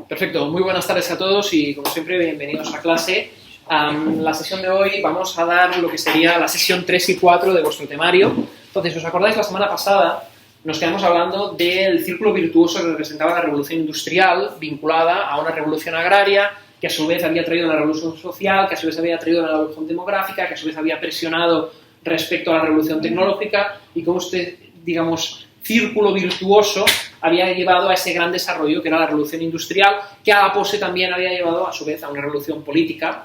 Perfecto, muy buenas tardes a todos y como siempre bienvenidos a clase. La sesión de hoy vamos a dar lo que sería la sesión 3 y 4 de vuestro temario. Entonces, ¿os acordáis? La semana pasada nos quedamos hablando del círculo virtuoso que representaba la revolución industrial vinculada a una revolución agraria que a su vez había traído una revolución social, que a su vez había traído una revolución demográfica, que a su vez había presionado respecto a la revolución tecnológica y cómo este, digamos, círculo virtuoso había llevado a ese gran desarrollo que era la revolución industrial, que a la postre también había llevado a su vez a una revolución política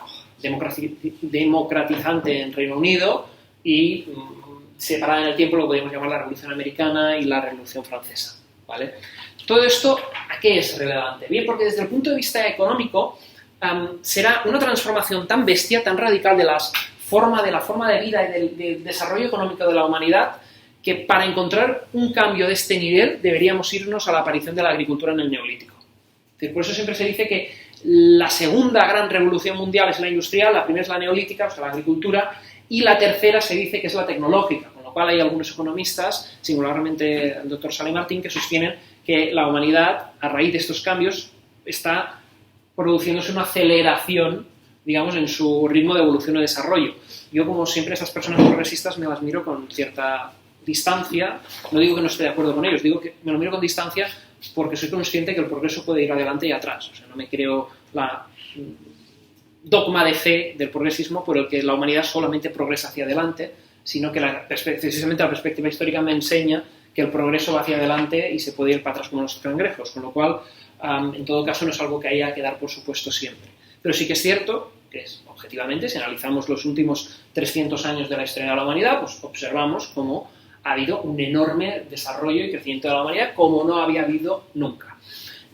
democratizante en Reino Unido y separada en el tiempo lo podemos llamar la revolución americana y la revolución francesa, ¿vale? Todo esto, ¿a qué es relevante? Bien, porque desde el punto de vista económico será una transformación tan bestia, tan radical de la forma de vida y del desarrollo económico de la humanidad, que para encontrar un cambio de este nivel deberíamos irnos a la aparición de la agricultura en el Neolítico. Por eso siempre se dice que la segunda gran revolución mundial es la industrial, la primera es la neolítica, o sea, la agricultura, y la tercera se dice que es la tecnológica, con lo cual hay algunos economistas, singularmente el doctor Sally Martin, que sostienen que la humanidad, a raíz de estos cambios, está produciéndose una aceleración, digamos, en su ritmo de evolución o desarrollo. Yo, como siempre, esas personas progresistas me las miro con cierta distancia. No digo que no esté de acuerdo con ellos, digo que me lo miro con distancia porque soy consciente que el progreso puede ir adelante y atrás. O sea, no me creo la dogma de fe del progresismo por el que la humanidad solamente progresa hacia adelante, sino que precisamente la perspectiva histórica me enseña que el progreso va hacia adelante y se puede ir para atrás como los cangrejos, con lo cual, en todo caso, no es algo que haya que dar por supuesto siempre. Pero sí que es cierto que objetivamente, si analizamos los últimos 300 años de la historia de la humanidad, pues observamos cómo ha habido un enorme desarrollo y crecimiento de la humanidad como no había habido nunca.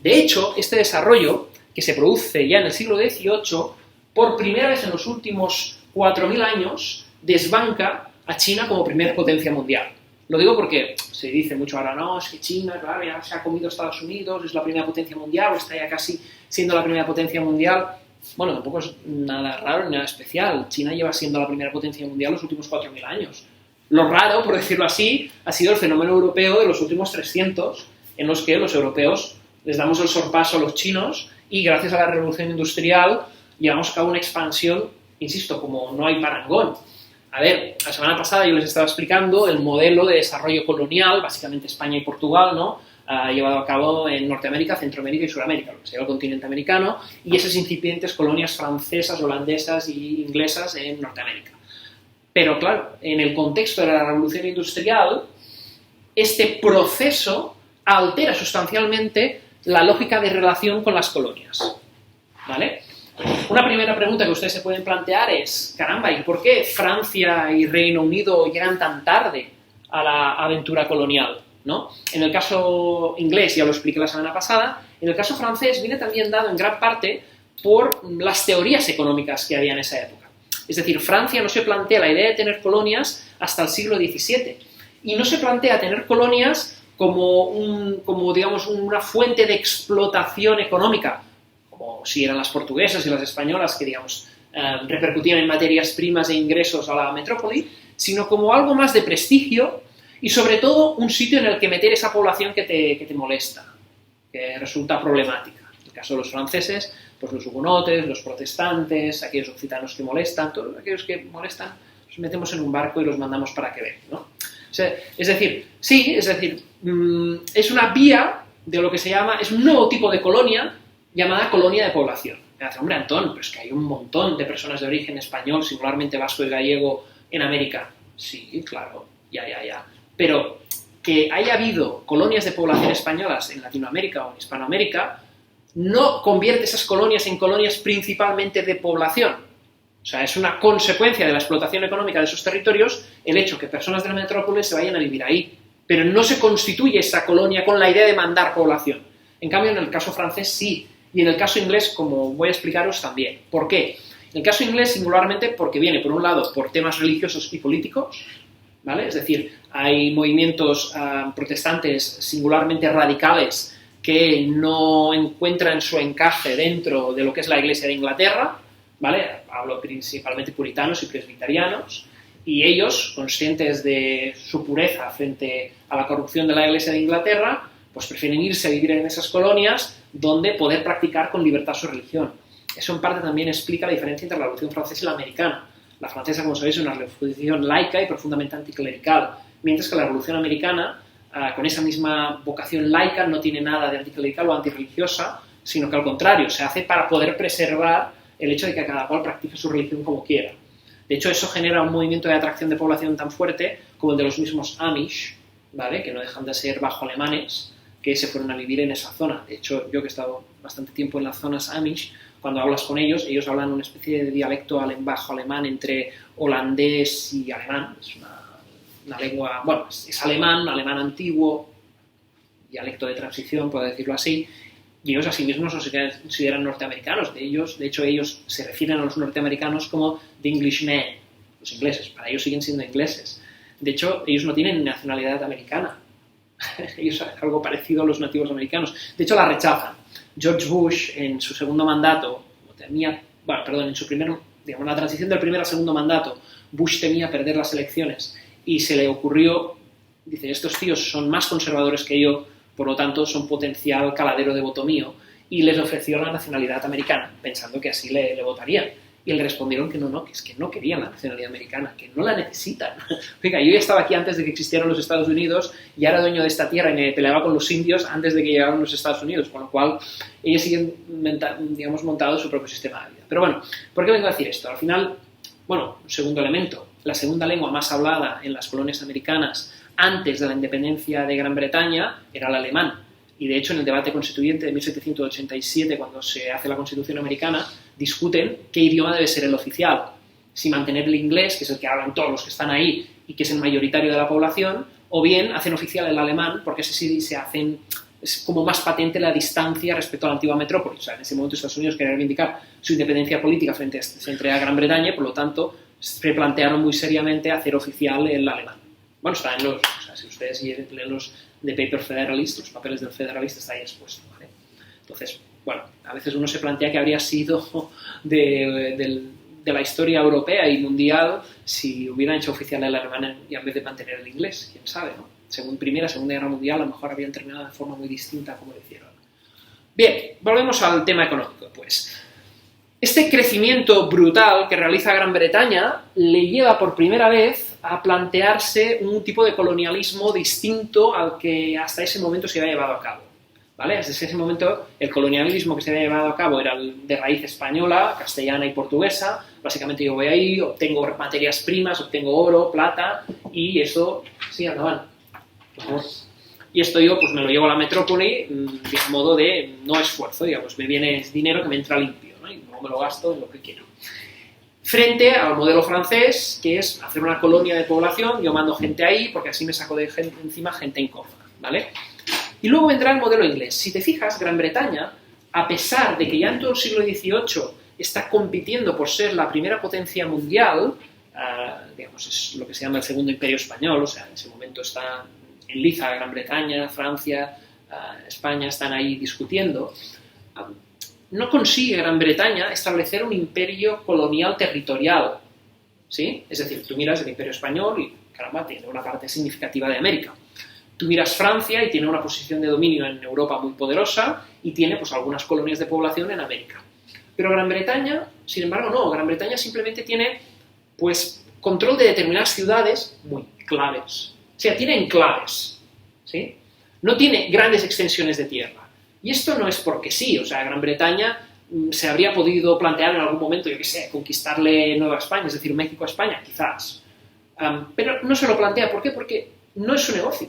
De hecho, este desarrollo, que se produce ya en el siglo XVIII, por primera vez en los últimos 4.000 años, desbanca a China como primer potencia mundial. Lo digo porque se dice mucho ahora, no, es que China, claro, ya se ha comido a Estados Unidos, es la primera potencia mundial, o está ya casi siendo la primera potencia mundial. Bueno, tampoco es nada raro ni nada especial. China lleva siendo la primera potencia mundial los últimos 4.000 años. Lo raro, por decirlo así, ha sido el fenómeno europeo de los últimos 300, en los que los europeos les damos el sorpaso a los chinos y gracias a la revolución industrial llevamos a cabo una expansión, insisto, como no hay parangón. A ver, la semana pasada yo les estaba explicando el modelo de desarrollo colonial, básicamente España y Portugal, ¿no?, llevado a cabo en Norteamérica, Centroamérica y Sudamérica, lo que sería el continente americano, y esas incipientes colonias francesas, holandesas y inglesas en Norteamérica. Pero claro, en el contexto de la revolución industrial, este proceso altera sustancialmente la lógica de relación con las colonias, ¿vale? Una primera pregunta que ustedes se pueden plantear es, caramba, ¿y por qué Francia y Reino Unido llegan tan tarde a la aventura colonial, ¿no? En el caso inglés, ya lo expliqué la semana pasada, en el caso francés viene también dado en gran parte por las teorías económicas que había en esa época. Es decir, Francia no se plantea la idea de tener colonias hasta el siglo XVII y no se plantea tener colonias como digamos, una fuente de explotación económica, como si eran las portuguesas y las españolas que, digamos, repercutían en materias primas e ingresos a la metrópoli, sino como algo más de prestigio y sobre todo un sitio en el que meter esa población que te molesta, que resulta problemática. En el caso de los franceses, pues los hugonotes, los protestantes, aquellos occitanos que molestan, todos aquellos que molestan, los metemos en un barco y los mandamos para Quebec, ¿no? O sea, es decir, es una vía de lo que se llama, es un nuevo tipo de colonia llamada colonia de población. Me dice, hombre, Antón, pero es que hay un montón de personas de origen español, singularmente vasco y gallego, en América. Sí, claro, ya. Pero que haya habido colonias de población españolas en Latinoamérica o en Hispanoamérica no convierte esas colonias en colonias principalmente de población. O sea, es una consecuencia de la explotación económica de esos territorios el hecho que personas de la metrópoli se vayan a vivir ahí. Pero no se constituye esa colonia con la idea de mandar población. En cambio, en el caso francés sí. Y en el caso inglés, como voy a explicaros, también. ¿Por qué? En el caso inglés, singularmente, porque viene, por un lado, por temas religiosos y políticos, ¿vale? Es decir, hay movimientos protestantes singularmente radicales que no encuentran su encaje dentro de lo que es la Iglesia de Inglaterra, ¿vale? Hablo principalmente puritanos y presbiterianos, y ellos, conscientes de su pureza frente a la corrupción de la Iglesia de Inglaterra, pues prefieren irse a vivir en esas colonias donde poder practicar con libertad su religión. Eso en parte también explica la diferencia entre la Revolución Francesa y la americana. La francesa, como sabéis, es una revolución laica y profundamente anticlerical, mientras que la Revolución Americana, con esa misma vocación laica, no tiene nada de anticlerical o antirreligiosa, sino que al contrario, se hace para poder preservar el hecho de que cada cual practique su religión como quiera. De hecho, eso genera un movimiento de atracción de población tan fuerte como el de los mismos Amish, ¿vale? Que no dejan de ser bajo alemanes, que se fueron a vivir en esa zona. De hecho, yo que he estado bastante tiempo en las zonas Amish, cuando hablas con ellos hablan una especie de dialecto bajo alemán entre holandés y alemán. Es una lengua, bueno, es alemán antiguo, dialecto de transición, puedo decirlo así, y ellos a sí mismos no se consideran norteamericanos. De hecho, ellos se refieren a los norteamericanos como the Englishmen, los ingleses. Para ellos siguen siendo ingleses. De hecho, ellos no tienen nacionalidad americana. Ellos son algo parecido a los nativos americanos. De hecho, la rechazan. George Bush, en su segundo mandato, en su primer, digamos, la transición del primer al segundo mandato, Bush temía perder las elecciones y se le ocurrió, dice, estos tíos son más conservadores que yo, por lo tanto son potencial caladero de voto mío, y les ofreció la nacionalidad americana, pensando que así le votarían. Y le respondieron que no, que es que no querían la nacionalidad americana, que no la necesitan. Oiga, yo ya estaba aquí antes de que existieran los Estados Unidos, ya era dueño de esta tierra y me peleaba con los indios antes de que llegaran los Estados Unidos, con lo cual ellos siguen, digamos, montado su propio sistema de vida. Pero bueno, ¿por qué vengo a decir esto? Al final, bueno, un segundo elemento, la segunda lengua más hablada en las colonias americanas antes de la independencia de Gran Bretaña era el alemán. Y de hecho, en el debate constituyente de 1787, cuando se hace la Constitución americana, discuten qué idioma debe ser el oficial. Si mantener el inglés, que es el que hablan todos los que están ahí y que es el mayoritario de la población, o bien hacen oficial el alemán, porque ese sí es como más patente la distancia respecto a la antigua metrópoli. O sea, en ese momento Estados Unidos quería reivindicar su independencia política frente a Gran Bretaña, por lo tanto, se plantearon muy seriamente hacer oficial el alemán. Bueno, está en si ustedes leen los The Paper Federalist, los papeles del federalista, está ahí expuesto, ¿vale? Entonces, bueno, a veces uno se plantea que habría sido de la historia europea y mundial si hubieran hecho oficial el alemán y en vez de mantener el inglés, quién sabe, ¿no? Segunda Guerra Mundial, a lo mejor habrían terminado de forma muy distinta como lo hicieron. Bien, volvemos al tema económico, pues. Este crecimiento brutal que realiza Gran Bretaña le lleva por primera vez a plantearse un tipo de colonialismo distinto al que hasta ese momento se había llevado a cabo, ¿vale? Desde ese momento el colonialismo que se había llevado a cabo era de raíz española, castellana y portuguesa. Básicamente yo voy ahí, obtengo materias primas, obtengo oro, plata y eso, sí, andaban, por favor. Y esto yo pues me lo llevo a la metrópoli de modo de no esfuerzo, digamos, me viene dinero que me entra limpio, ¿no? Y no me lo gasto en lo que quiero. Frente al modelo francés, que es hacer una colonia de población, yo mando gente ahí porque así me saco de encima gente incómoda, ¿vale? Y luego vendrá el modelo inglés. Si te fijas, Gran Bretaña, a pesar de que ya en todo el siglo XVIII está compitiendo por ser la primera potencia mundial, digamos, es lo que se llama el Segundo Imperio Español, o sea, en ese momento está en liza Gran Bretaña, Francia, España, están ahí discutiendo, no consigue Gran Bretaña establecer un imperio colonial territorial, ¿sí? Es decir, tú miras el Imperio Español y, caramba, tiene una parte significativa de América. Tú miras Francia y tiene una posición de dominio en Europa muy poderosa y tiene, pues, algunas colonias de población en América. Pero Gran Bretaña, sin embargo, no. Gran Bretaña simplemente tiene, pues, control de determinadas ciudades muy claves. O sea, tiene enclaves, ¿sí? No tiene grandes extensiones de tierra. Y esto no es porque sí, o sea, Gran Bretaña se habría podido plantear en algún momento, yo qué sé, conquistarle Nueva España, es decir, México a España, quizás. Pero no se lo plantea, ¿por qué? Porque no es su negocio.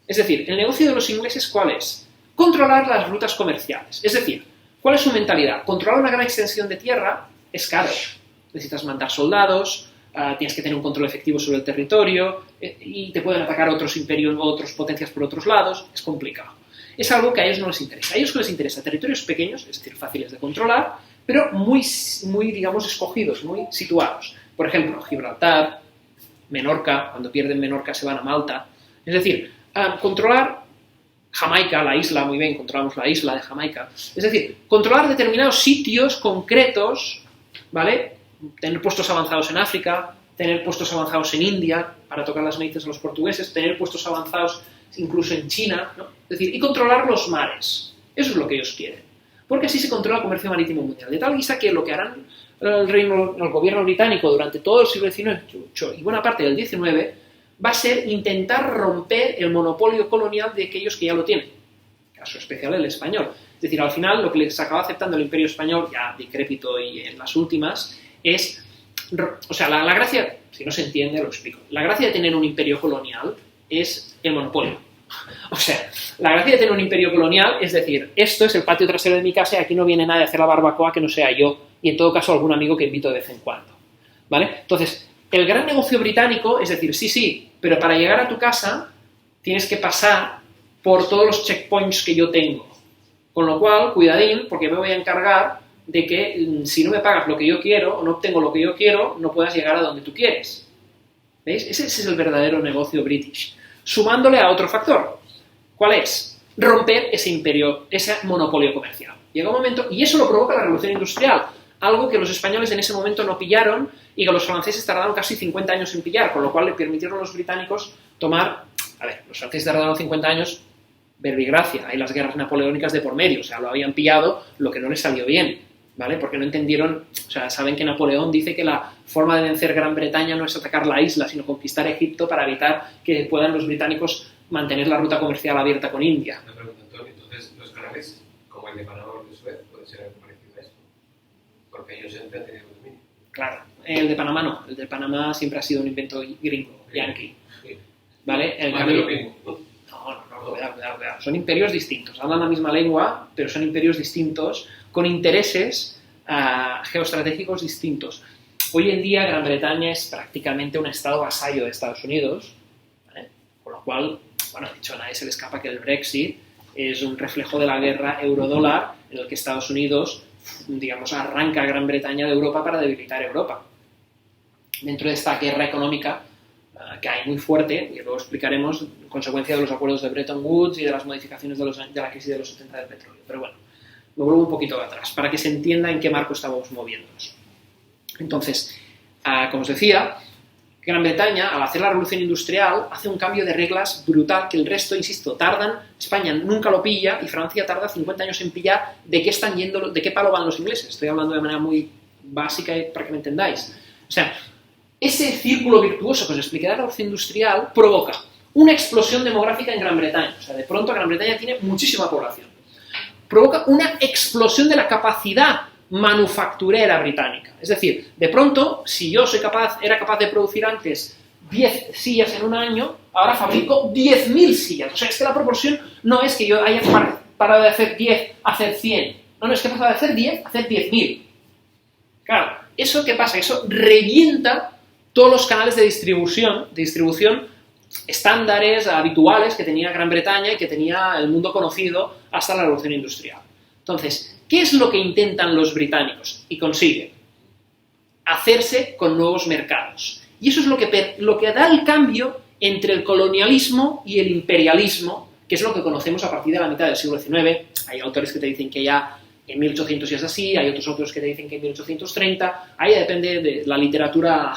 Es decir, el negocio de los ingleses, ¿cuál es? Controlar las rutas comerciales. Es decir, ¿cuál es su mentalidad? Controlar una gran extensión de tierra es caro. Necesitas mandar soldados, tienes que tener un control efectivo sobre el territorio y te pueden atacar otros imperios o otras potencias por otros lados, es complicado. Es algo que a ellos no les interesa. A ellos no les interesa territorios pequeños, es decir, fáciles de controlar, pero muy, digamos, escogidos, muy situados. Por ejemplo, Gibraltar, Menorca, cuando pierden Menorca se van a Malta. Es decir, controlar Jamaica, la isla, muy bien, controlamos la isla de Jamaica. Es decir, controlar determinados sitios concretos, ¿vale? Tener puestos avanzados en África, tener puestos avanzados en India, para tocar las narices a los portugueses, tener puestos avanzados, incluso en China, ¿no? Es decir, y controlar los mares. Eso es lo que ellos quieren. Porque así se controla el comercio marítimo mundial. De tal vista que lo que harán el gobierno británico durante todo el siglo XVIII y buena parte del XIX va a ser intentar romper el monopolio colonial de aquellos que ya lo tienen. Caso especial el español. Es decir, al final lo que les acaba aceptando el Imperio Español, ya decrépito y en las últimas, es... O sea, la gracia, si no se entiende, lo explico. La gracia de tener un imperio colonial es el monopolio. O sea, la gracia de tener un imperio colonial es decir, esto es el patio trasero de mi casa y aquí no viene nadie a hacer la barbacoa que no sea yo y en todo caso algún amigo que invito de vez en cuando. ¿Vale? Entonces, el gran negocio británico es decir, sí, pero para llegar a tu casa tienes que pasar por todos los checkpoints que yo tengo. Con lo cual, cuidadín, porque me voy a encargar de que si no me pagas lo que yo quiero o no obtengo lo que yo quiero, no puedas llegar a donde tú quieres. ¿Veis? Ese es el verdadero negocio british. Sumándole a otro factor. ¿Cuál es? Romper ese imperio, ese monopolio comercial. Llega un momento, y eso lo provoca la revolución industrial, algo que los españoles en ese momento no pillaron y que los franceses tardaron casi 50 años en pillar, con lo cual le permitieron a los británicos tomar... A ver, los franceses tardaron 50 años, verbigracia, hay las guerras napoleónicas de por medio, o sea, lo habían pillado, lo que no les salió bien, ¿vale? Porque no entendieron, o sea, saben que Napoleón dice que la forma de vencer Gran Bretaña no es atacar la isla, sino conquistar Egipto para evitar que puedan los británicos mantener la ruta comercial abierta con India. Una pregunta, Antonio, entonces los canales, como el de Panamá o el de Suez, puede ser algo parecido a esto, porque ellos siempre han tenido dominio. Claro, el de Panamá no, el de Panamá siempre ha sido un invento gringo, yankee, ¿vale? El cambio... No, cuidado. Son imperios distintos, hablan la misma lengua, pero son imperios distintos, con intereses geoestratégicos distintos. Hoy en día Gran Bretaña es prácticamente un estado vasallo de Estados Unidos, ¿vale? Con lo cual, bueno, dicho, a nadie se le escapa que el Brexit es un reflejo de la guerra euro-dólar en el que Estados Unidos, digamos, arranca a Gran Bretaña de Europa para debilitar Europa. Dentro de esta guerra económica que hay muy fuerte, y luego explicaremos, en consecuencia de los acuerdos de Bretton Woods y de las modificaciones de la crisis de los 70 del petróleo. Pero bueno, me vuelvo un poquito atrás, para que se entienda en qué marco estamos moviéndonos. Entonces, como os decía, Gran Bretaña, al hacer la revolución industrial, hace un cambio de reglas brutal que el resto, insisto, tardan, España nunca lo pilla y Francia tarda 50 años en pillar de qué están yendo, de qué palo van los ingleses. Estoy hablando de manera muy básica para que me entendáis. O sea, ese círculo virtuoso que os expliqué de la revolución industrial provoca una explosión demográfica en Gran Bretaña. O sea, de pronto Gran Bretaña tiene muchísima población. Provoca una explosión de la capacidad manufacturera británica. Es decir, de pronto, si yo era capaz de producir antes 10 sillas en un año, ahora fabrico 10.000 sillas. O sea, es que la proporción no es que yo haya parado de hacer 10 a hacer 100. No, es que he pasado de hacer 10 a hacer 10.000. Claro, ¿eso qué pasa? Eso revienta todos los canales de distribución estándares, habituales que tenía Gran Bretaña y que tenía el mundo conocido hasta la revolución industrial. Entonces, ¿qué es lo que intentan los británicos? Y consiguen hacerse con nuevos mercados. Y eso es lo que da el cambio entre el colonialismo y el imperialismo, que es lo que conocemos a partir de la mitad del siglo XIX. Hay autores que te dicen que ya en 1800 ya es así, hay otros autores que te dicen que en 1830, ahí depende de la literatura,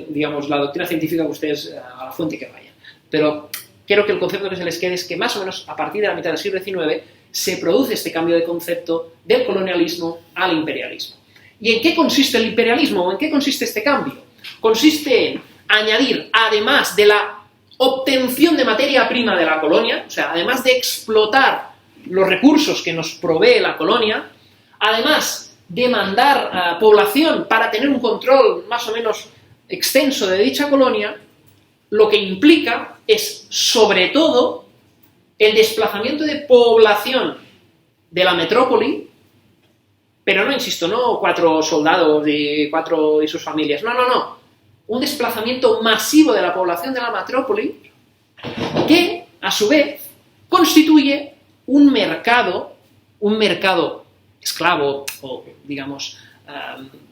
digamos, la doctrina científica que ustedes, a la fuente que vayan. Pero quiero que el concepto que se les quede es que más o menos a partir de la mitad del siglo XIX se produce este cambio de concepto del colonialismo al imperialismo. ¿Y en qué consiste el imperialismo o en qué consiste este cambio? Consiste en añadir, además de la obtención de materia prima de la colonia, o sea, además de explotar los recursos que nos provee la colonia, además de mandar población para tener un control más o menos extenso de dicha colonia, lo que implica es, sobre todo, el desplazamiento de población de la metrópoli, pero no, insisto, no 4 soldados y 4 y sus familias, no, un desplazamiento masivo de la población de la metrópoli que, a su vez, constituye un mercado esclavo, o digamos,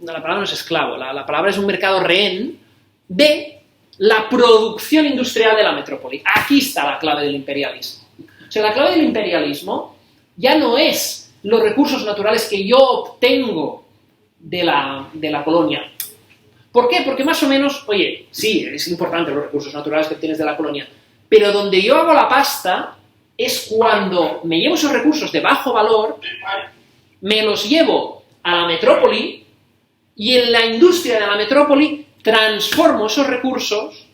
la palabra no es esclavo, la palabra es un mercado rehén de la producción industrial de la metrópoli. Aquí está la clave del imperialismo. O sea, la clave del imperialismo ya no es los recursos naturales que yo obtengo de la colonia. ¿Por qué? Porque más o menos, oye, sí, es importante los recursos naturales que obtienes de la colonia, pero donde yo hago la pasta es cuando me llevo esos recursos de bajo valor, me los llevo a la metrópoli y en la industria de la metrópoli transformo esos recursos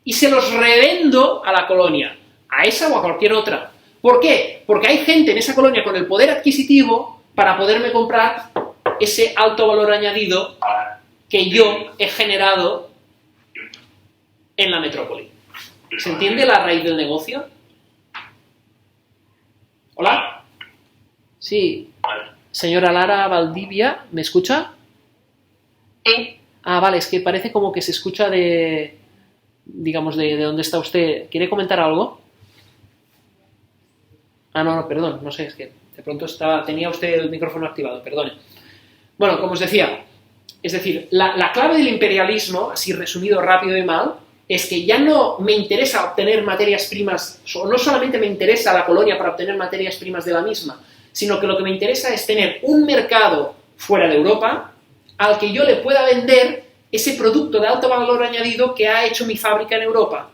y se los revendo a la colonia, a esa o a cualquier otra. ¿Por qué? Porque hay gente en esa colonia con el poder adquisitivo para poderme comprar ese alto valor añadido que yo he generado en la metrópoli. ¿Se entiende la raíz del negocio? ¿Hola? Sí. Señora Lara Valdivia, ¿me escucha? Sí. Ah, vale, es que parece como que se escucha de, digamos, de dónde está usted. ¿Quiere comentar algo? Ah, no, perdón, no sé, es que de pronto tenía usted el micrófono activado, perdone. Bueno, como os decía, es decir, la clave del imperialismo, así resumido rápido y mal, es que ya no me interesa obtener materias primas, o no solamente me interesa la colonia para obtener materias primas de la misma, sino que lo que me interesa es tener un mercado fuera de Europa al que yo le pueda vender ese producto de alto valor añadido que ha hecho mi fábrica en Europa.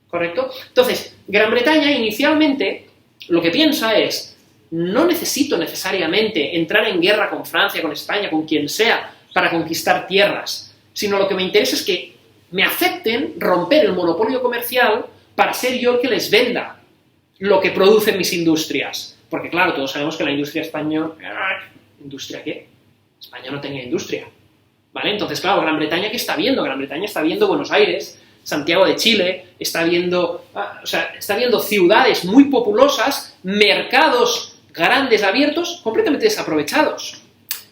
¿Correcto? Entonces, Gran Bretaña inicialmente lo que piensa es, no necesito necesariamente entrar en guerra con Francia, con España, con quien sea, para conquistar tierras, sino lo que me interesa es que me acepten romper el monopolio comercial para ser yo el que les venda lo que producen mis industrias. Porque claro, todos sabemos que la industria española... ¿Industria qué? España no tenía industria. ¿Vale? Entonces, claro, Gran Bretaña, ¿qué está viendo? Gran Bretaña está viendo Buenos Aires, Santiago de Chile, está viendo ciudades muy populosas, mercados grandes abiertos, completamente desaprovechados.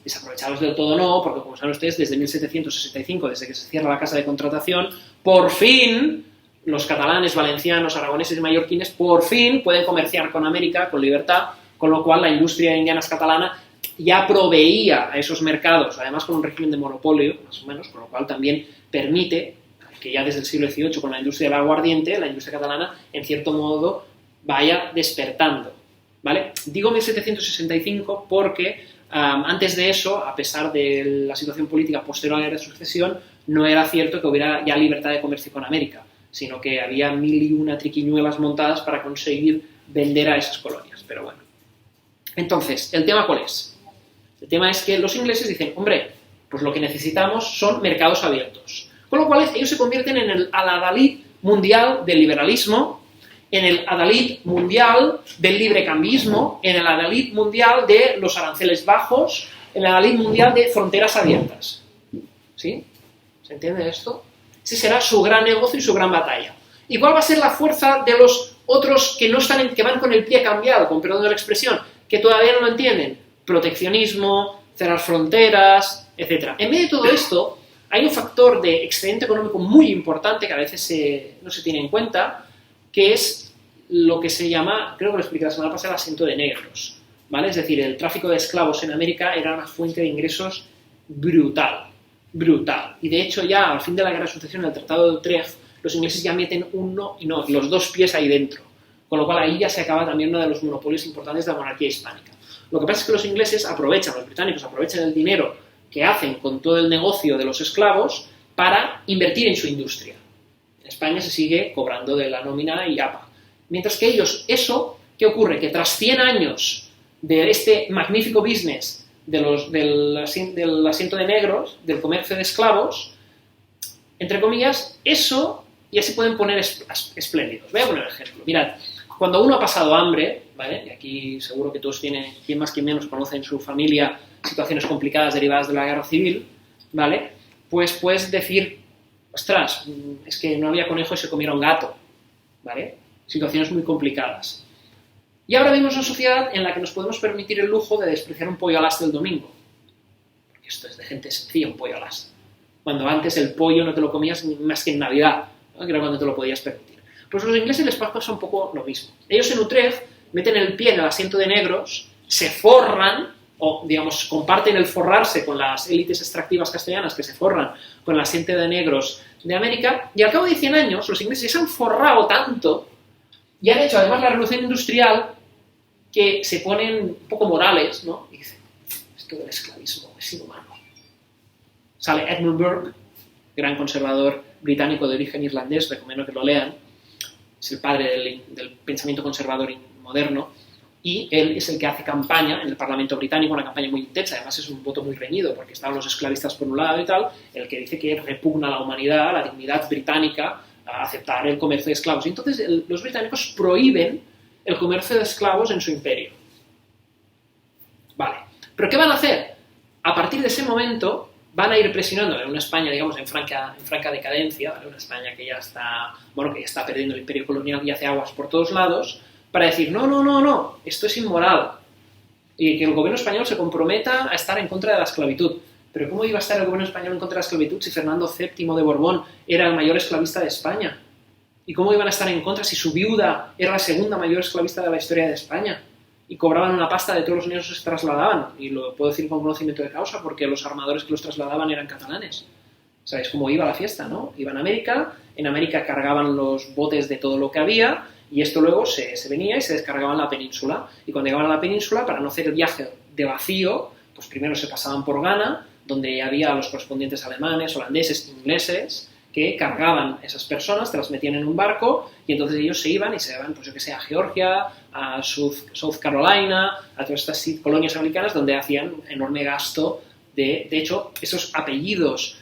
Desaprovechados del todo no, porque como saben ustedes, desde 1765, desde que se cierra la casa de contratación, por fin los catalanes, valencianos, aragoneses y mallorquines, por fin pueden comerciar con América con libertad, con lo cual la industria indiana catalana ya proveía a esos mercados, además con un régimen de monopolio, más o menos, con lo cual también permite que ya desde el siglo XVIII, con la industria del aguardiente, la industria catalana, en cierto modo, vaya despertando. ¿Vale? Digo 1765 porque antes de eso, a pesar de la situación política posterior a la guerra de sucesión, no era cierto que hubiera ya libertad de comercio con América, sino que había 1001 triquiñuelas montadas para conseguir vender a esas colonias. Pero bueno. Entonces, ¿el tema cuál es? El tema es que los ingleses dicen, hombre, pues lo que necesitamos son mercados abiertos. Con lo cual ellos se convierten en el adalid mundial del liberalismo, en el adalid mundial del librecambismo, en el adalid mundial de los aranceles bajos, en el adalid mundial de fronteras abiertas. ¿Sí? ¿Se entiende esto? Ese será su gran negocio y su gran batalla. ¿Y cuál va a ser la fuerza de los otros que no están que van con el pie cambiado, con perdón de la expresión, que todavía no lo entienden? Proteccionismo, cerrar fronteras, etc. En medio de todo esto, hay un factor de excedente económico muy importante que a veces no se tiene en cuenta, que es lo que se llama, creo que lo expliqué la semana pasada, el asiento de negros. ¿Vale? Es decir, el tráfico de esclavos en América era una fuente de ingresos brutal. Brutal. Y de hecho ya al fin de la guerra de sucesión, en el Tratado de Utrecht, los ingleses ya meten los dos pies ahí dentro. Con lo cual ahí ya se acaba también uno de los monopolios importantes de la monarquía hispánica. Lo que pasa es que los ingleses aprovechan, los británicos aprovechan el dinero que hacen con todo el negocio de los esclavos para invertir en su industria. En España se sigue cobrando de la nómina y APA. Mientras que ellos, ¿qué ocurre? Que tras 100 años de este magnífico business del asiento de negros, del comercio de esclavos, entre comillas, eso ya se pueden poner espléndidos. Voy a poner un ejemplo. Mirad, cuando uno ha pasado hambre, ¿vale? Y aquí seguro que todos tienen, quien más quien menos, conoce en su familia situaciones complicadas derivadas de la guerra civil, ¿vale? Pues puedes decir, ostras, es que no había conejo y se comieron gato, ¿vale? Situaciones muy complicadas. Y ahora vivimos una sociedad en la que nos podemos permitir el lujo de despreciar un pollo al as del domingo. Porque esto es de gente sencilla, un pollo al as. Cuando antes el pollo no te lo comías más que en Navidad, ¿no? Que era cuando te lo podías permitir. Pues a los ingleses les pasa un poco lo mismo. Ellos en Utrecht meten el pie en el asiento de negros, se forran, o digamos, comparten el forrarse con las élites extractivas castellanas que se forran con el asiento de negros de América, y al cabo de 100 años los ingleses se han forrado tanto y han hecho además la revolución industrial que se ponen un poco morales, ¿no? Y dicen, esto del esclavismo es inhumano. Sale Edmund Burke, gran conservador británico de origen irlandés, recomiendo que lo lean, es el padre del pensamiento conservador moderno, y él es el que hace campaña en el Parlamento británico, una campaña muy intensa, además es un voto muy reñido, porque estaban los esclavistas por un lado y tal, el que dice que repugna a la humanidad, a la dignidad británica, a aceptar el comercio de esclavos. Y entonces los británicos prohíben el comercio de esclavos en su imperio. Vale, ¿pero qué van a hacer? A partir de ese momento van a ir presionando en una España, digamos, en franca decadencia, ¿vale? Una España que ya está, bueno, que ya está perdiendo el imperio colonial y hace aguas por todos lados, para decir, no, esto es inmoral, y que el gobierno español se comprometa a estar en contra de la esclavitud. Pero ¿cómo iba a estar el gobierno español en contra de la esclavitud si Fernando VII de Borbón era el mayor esclavista de España? ¿Y cómo iban a estar en contra si su viuda era la segunda mayor esclavista de la historia de España? Y cobraban una pasta de todos los niños que se trasladaban. Y lo puedo decir con conocimiento de causa, porque los armadores que los trasladaban eran catalanes. ¿Sabéis cómo iba la fiesta, no? Iban a América, en América cargaban los botes de todo lo que había, y esto luego se venía y se descargaba en la península. Y cuando llegaban a la península, para no hacer el viaje de vacío, pues primero se pasaban por Ghana, donde había los correspondientes alemanes, holandeses, ingleses, que cargaban esas personas, te las metían en un barco, y entonces ellos se iban, pues yo que sé, a Georgia, a South Carolina, a todas estas colonias americanas, donde hacían enorme gasto de hecho, esos apellidos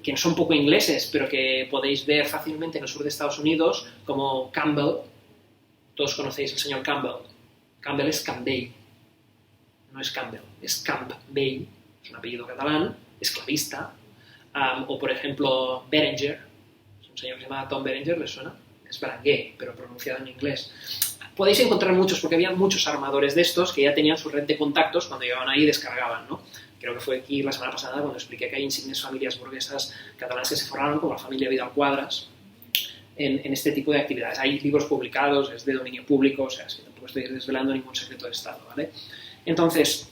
que son poco ingleses, pero que podéis ver fácilmente en el sur de Estados Unidos, como Campbell. Todos conocéis al señor Campbell. Campbell es Campbell, no es Campbell, es Campbell, es un apellido catalán, esclavista. O por ejemplo Berenger, es un señor que se llama Tom Berenger, ¿les suena? Es Berenguer, pero pronunciado en inglés. Podéis encontrar muchos, porque había muchos armadores de estos que ya tenían su red de contactos cuando llegaban ahí y descargaban, ¿no? Creo que fue aquí la semana pasada cuando expliqué que hay insignes familias burguesas catalanas que se formaron, como la familia Vidal Quadras, en este tipo de actividades. Hay libros publicados, es de dominio público, o sea, es que tampoco estoy desvelando ningún secreto de Estado, ¿vale? Entonces,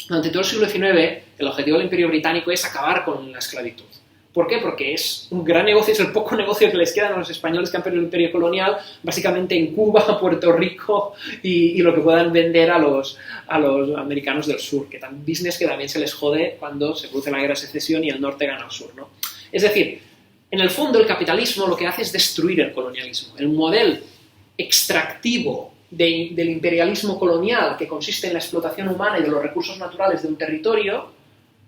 durante todo el siglo XIX, el objetivo del Imperio Británico es acabar con la esclavitud. ¿Por qué? Porque es un gran negocio, es el poco negocio que les quedan a los españoles que han perdido el Imperio colonial, básicamente en Cuba, Puerto Rico y lo que puedan vender a los americanos del sur, que tan business que también se les jode cuando se produce la guerra de secesión y el norte gana al sur, ¿no? Es decir, en el fondo el capitalismo lo que hace es destruir el colonialismo. El modelo extractivo del imperialismo colonial, que consiste en la explotación humana y de los recursos naturales de un territorio,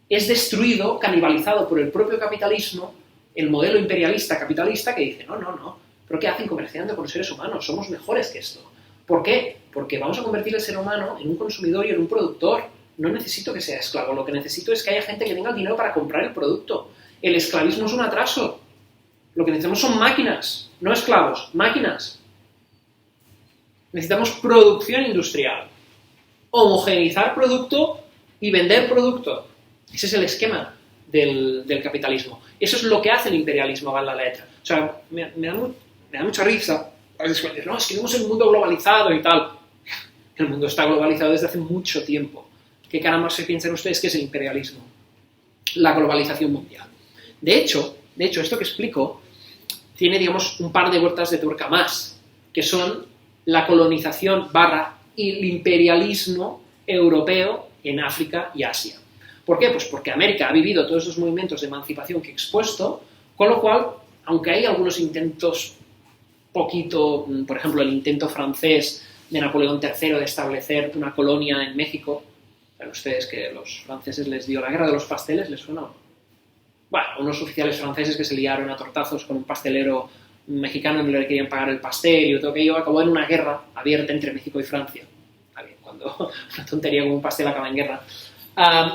es destruido, canibalizado por el propio capitalismo, el modelo imperialista capitalista que dice, no, ¿pero qué hacen comerciando con seres humanos? Somos mejores que esto. ¿Por qué? Porque vamos a convertir el ser humano en un consumidor y en un productor. No necesito que sea esclavo, lo que necesito es que haya gente que tenga el dinero para comprar el producto. El esclavismo es un atraso. Lo que necesitamos son máquinas, no esclavos, máquinas. Necesitamos producción industrial, homogeneizar producto y vender producto. Ese es el esquema del capitalismo. Eso es lo que hace el imperialismo, va en la letra. O sea, me da mucha risa. No, es que vivimos en un mundo globalizado y tal. El mundo está globalizado desde hace mucho tiempo. ¿Qué caramba se piensan ustedes que es el imperialismo? La globalización mundial. De hecho, esto que explico tiene, digamos, un par de vueltas de tuerca más, que son la colonización / el imperialismo europeo en África y Asia. ¿Por qué? Pues porque América ha vivido todos esos movimientos de emancipación que he expuesto, con lo cual, aunque hay algunos intentos poquito, por ejemplo, el intento francés de Napoleón III de establecer una colonia en México, saben ustedes que los franceses les dio la guerra de los pasteles, ¿les suena? Bueno, unos oficiales franceses que se liaron a tortazos con un pastelero mexicano y no le querían pagar el pastel y todo aquello, acabó en una guerra abierta entre México y Francia. Está bien, cuando una tontería como un pastel acaba en guerra.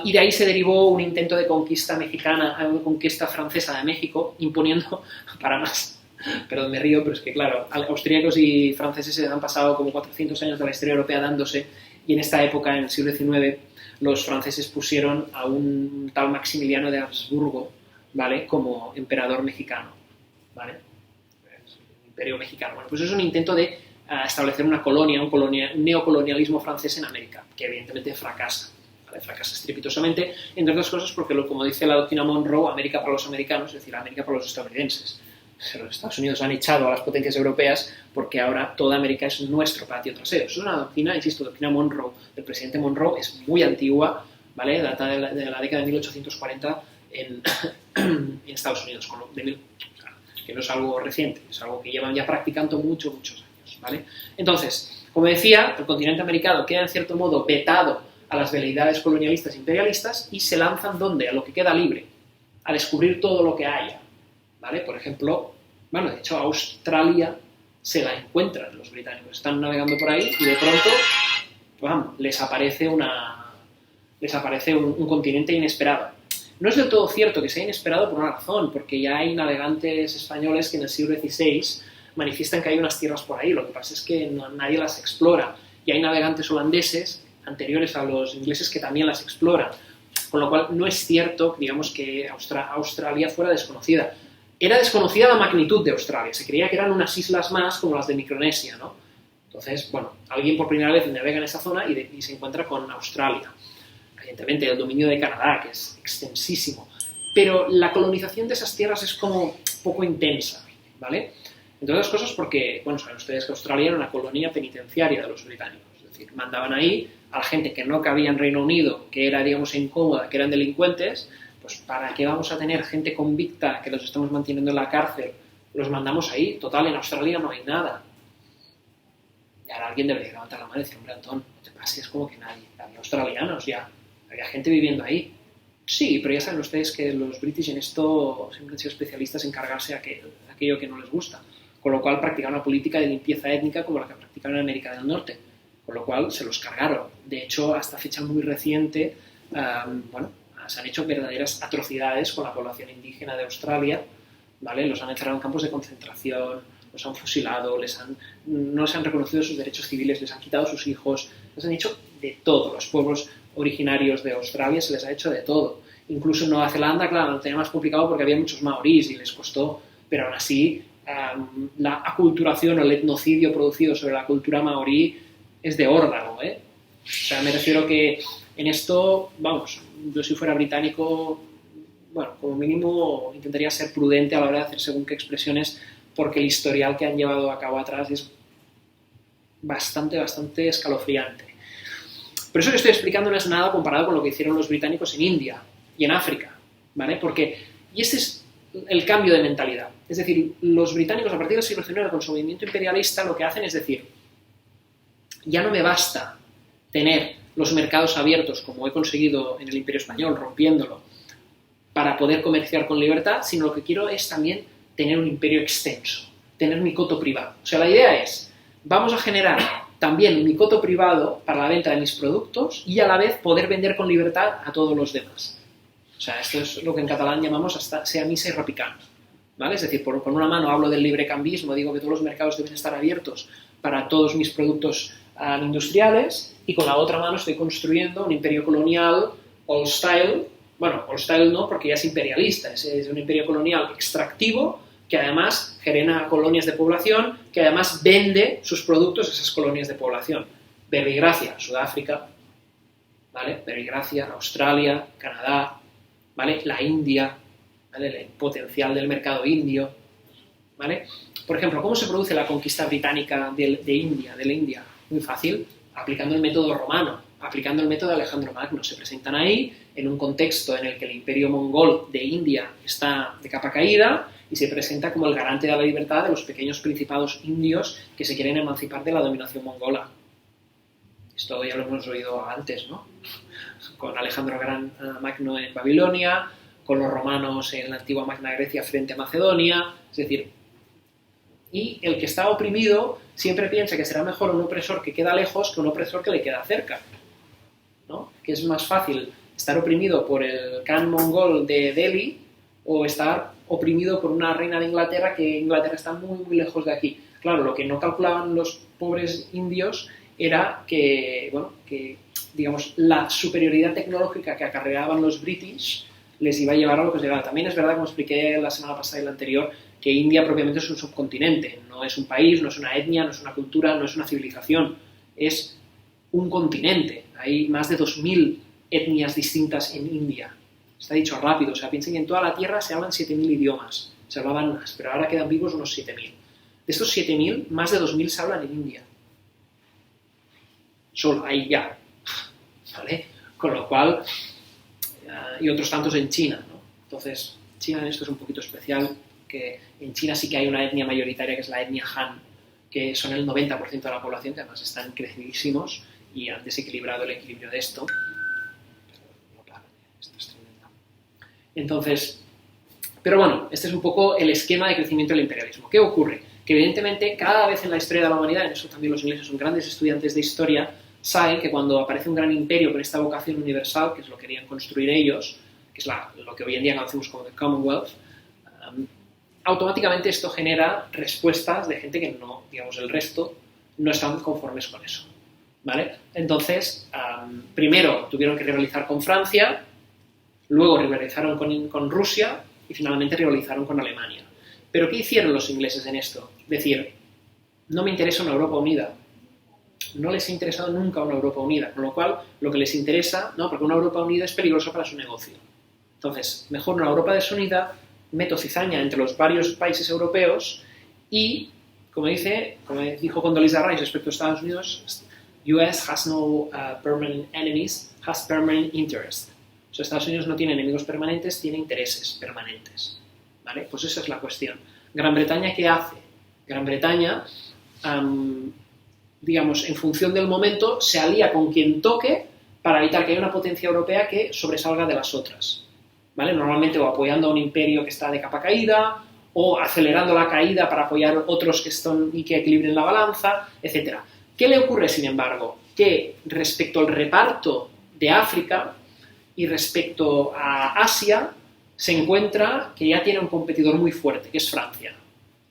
Y de ahí se derivó un intento de conquista mexicana, una conquista francesa de México, imponiendo, para más, perdón, me río, pero es que claro, austríacos y franceses se han pasado como 400 años de la historia europea dándose, y en esta época, en el siglo XIX, los franceses pusieron a un tal Maximiliano de Habsburgo, ¿vale?, como emperador mexicano, ¿vale? El imperio mexicano. Bueno, pues es un intento de establecer una colonia, un neocolonialismo francés en América, que evidentemente fracasa. ¿Vale? Fracasa estrepitosamente, entre otras cosas porque, como dice la doctrina Monroe, América para los americanos, es decir, América para los estadounidenses. Los Estados Unidos han echado a las potencias europeas porque ahora toda América es nuestro patio trasero. Eso es una doctrina, insisto, doctrina Monroe, del presidente Monroe, es muy antigua, ¿vale? Data de la década de 1840 en Estados Unidos. que no es algo reciente, es algo que llevan ya practicando muchos años, ¿vale? Entonces, como decía, el continente americano queda en cierto modo vetado a las veleidades colonialistas e imperialistas y se lanzan ¿dónde? A lo que queda libre, a descubrir todo lo que haya, ¿vale? Por ejemplo, bueno, de hecho Australia se la encuentran los británicos, están navegando por ahí y de pronto, vamos, les aparece un continente inesperado. No es del todo cierto que sea inesperado por una razón, porque ya hay navegantes españoles que en el siglo XVI manifiestan que hay unas tierras por ahí, lo que pasa es que nadie las explora, y hay navegantes holandeses anteriores a los ingleses que también las exploran, con lo cual no es cierto, digamos, que Australia fuera desconocida. Era desconocida la magnitud de Australia, se creía que eran unas islas más como las de Micronesia, ¿no? Entonces, bueno, alguien por primera vez navega en esa zona y se encuentra con Australia. Evidentemente, el dominio de Canadá, que es extensísimo, pero la colonización de esas tierras es como poco intensa, ¿vale? Entre otras cosas porque, bueno, saben ustedes que Australia era una colonia penitenciaria de los británicos, es decir, mandaban ahí a la gente que no cabía en Reino Unido, que era, digamos, incómoda, que eran delincuentes, pues ¿para qué vamos a tener gente convicta que los estamos manteniendo en la cárcel? Los mandamos ahí, total, en Australia no hay nada. Y ahora alguien debería levantar la mano y decir, hombre, Antón, no te pases como que nadie, había australianos ya. Había gente viviendo ahí. Sí, pero ya saben ustedes que los british en esto siempre han sido especialistas en cargarse aquello que no les gusta. Con lo cual practicaban una política de limpieza étnica como la que practicaban en América del Norte. Con lo cual se los cargaron. De hecho, hasta fecha muy reciente, se han hecho verdaderas atrocidades con la población indígena de Australia, ¿vale? Los han encerrado en campos de concentración, los han fusilado, no les han reconocido sus derechos civiles, les han quitado sus hijos, les han hecho de todo. Los pueblos originarios de Australia se les ha hecho de todo. Incluso en Nueva Zelanda, claro, lo tenía más complicado porque había muchos maorís y les costó, pero aún así la aculturación o el etnocidio producido sobre la cultura maorí es de órdago, ¿eh? O sea, me refiero que en esto, vamos, yo si fuera británico, bueno, como mínimo intentaría ser prudente a la hora de hacer según qué expresiones, porque el historial que han llevado a cabo atrás es bastante escalofriante. Pero eso que estoy explicando no es nada comparado con lo que hicieron los británicos en India y en África, ¿vale? Y este es el cambio de mentalidad. Es decir, los británicos a partir del siglo XIX con su movimiento imperialista lo que hacen es decir, ya no me basta tener los mercados abiertos como he conseguido en el Imperio Español, rompiéndolo, para poder comerciar con libertad, sino lo que quiero es también tener un imperio extenso, tener mi coto privado. O sea, la idea es, vamos a generar también mi coto privado para la venta de mis productos y a la vez poder vender con libertad a todos los demás. O sea, esto es lo que en catalán llamamos hasta sea misa y repicant, ¿vale? Es decir, por una mano hablo del librecambismo, digo que todos los mercados deben estar abiertos para todos mis productos industriales y con la otra mano estoy construyendo un imperio colonial old style, bueno, old style no porque ya es imperialista, es un imperio colonial extractivo que además genera colonias de población, que además vende sus productos a esas colonias de población. Verbigracia, Sudáfrica, ¿vale? Verbigracia, Australia, Canadá, ¿vale? La India, ¿vale? El potencial del mercado indio, ¿vale? Por ejemplo, ¿cómo se produce la conquista británica de la India? Muy fácil, aplicando el método romano, aplicando el método de Alejandro Magno. Se presentan ahí en un contexto en el que el imperio mongol de India está de capa caída y se presenta como el garante de la libertad de los pequeños principados indios que se quieren emancipar de la dominación mongola. Esto ya lo hemos oído antes, ¿no? Con Alejandro Magno en Babilonia, con los romanos en la antigua Magna Grecia frente a Macedonia, es decir, y el que está oprimido siempre piensa que será mejor un opresor que queda lejos que un opresor que le queda cerca, ¿no? Que es más fácil estar oprimido por el Khan mongol de Delhi o estar oprimido por una reina de Inglaterra que Inglaterra está muy lejos de aquí. Claro, lo que no calculaban los pobres indios era que, bueno, que digamos, la superioridad tecnológica que acarreaban los british les iba a llevar a lo que se llevaba. También es verdad, como expliqué la semana pasada y la anterior, que India propiamente es un subcontinente, no es un país, no es una etnia, no es una cultura, no es una civilización, es un continente. Hay más de 2000 etnias distintas en India. Está dicho rápido, o sea, piensen que en toda la Tierra se hablan 7000 idiomas, se hablaban más, pero ahora quedan vivos unos 7000. De estos 7000, más de 2000 se hablan en India. Solo ahí ya, ¿vale? Con lo cual, y otros tantos en China, ¿no? Entonces, China en esto es un poquito especial, que en China sí que hay una etnia mayoritaria que es la etnia Han, que son el 90% de la población, que además están crecidísimos y han desequilibrado el equilibrio de esto. Esto es tremendo. Entonces, pero bueno, este es un poco el esquema de crecimiento del imperialismo. ¿Qué ocurre? Que evidentemente cada vez en la historia de la humanidad, en eso también los ingleses son grandes estudiantes de historia, saben que cuando aparece un gran imperio con esta vocación universal, que es lo que querían construir ellos, que es lo que hoy en día conocemos como el Commonwealth, automáticamente esto genera respuestas de gente que no, digamos, el resto no están conformes con eso, ¿vale? Entonces, primero tuvieron que rivalizar con Francia, luego rivalizaron con Rusia y finalmente rivalizaron con Alemania. ¿Pero qué hicieron los ingleses en esto? Decir, no me interesa una Europa unida. No les ha interesado nunca una Europa unida, con lo cual lo que les interesa, ¿no? Porque una Europa unida es peligroso para su negocio. Entonces, mejor una Europa desunida, meto cizaña entre los varios países europeos y, como dijo Condoleezza Rice respecto a Estados Unidos, US has no permanent enemies, has permanent interest. O sea, Estados Unidos no tiene enemigos permanentes, tiene intereses permanentes. ¿Vale? Pues esa es la cuestión. ¿Gran Bretaña qué hace? Gran Bretaña, digamos, en función del momento, se alía con quien toque para evitar que haya una potencia europea que sobresalga de las otras. ¿Vale? Normalmente o apoyando a un imperio que está de capa caída, o acelerando la caída para apoyar a otros que están y que equilibren la balanza, etc. ¿Qué le ocurre, sin embargo? Que respecto al reparto de África y respecto a Asia, se encuentra que ya tiene un competidor muy fuerte, que es Francia.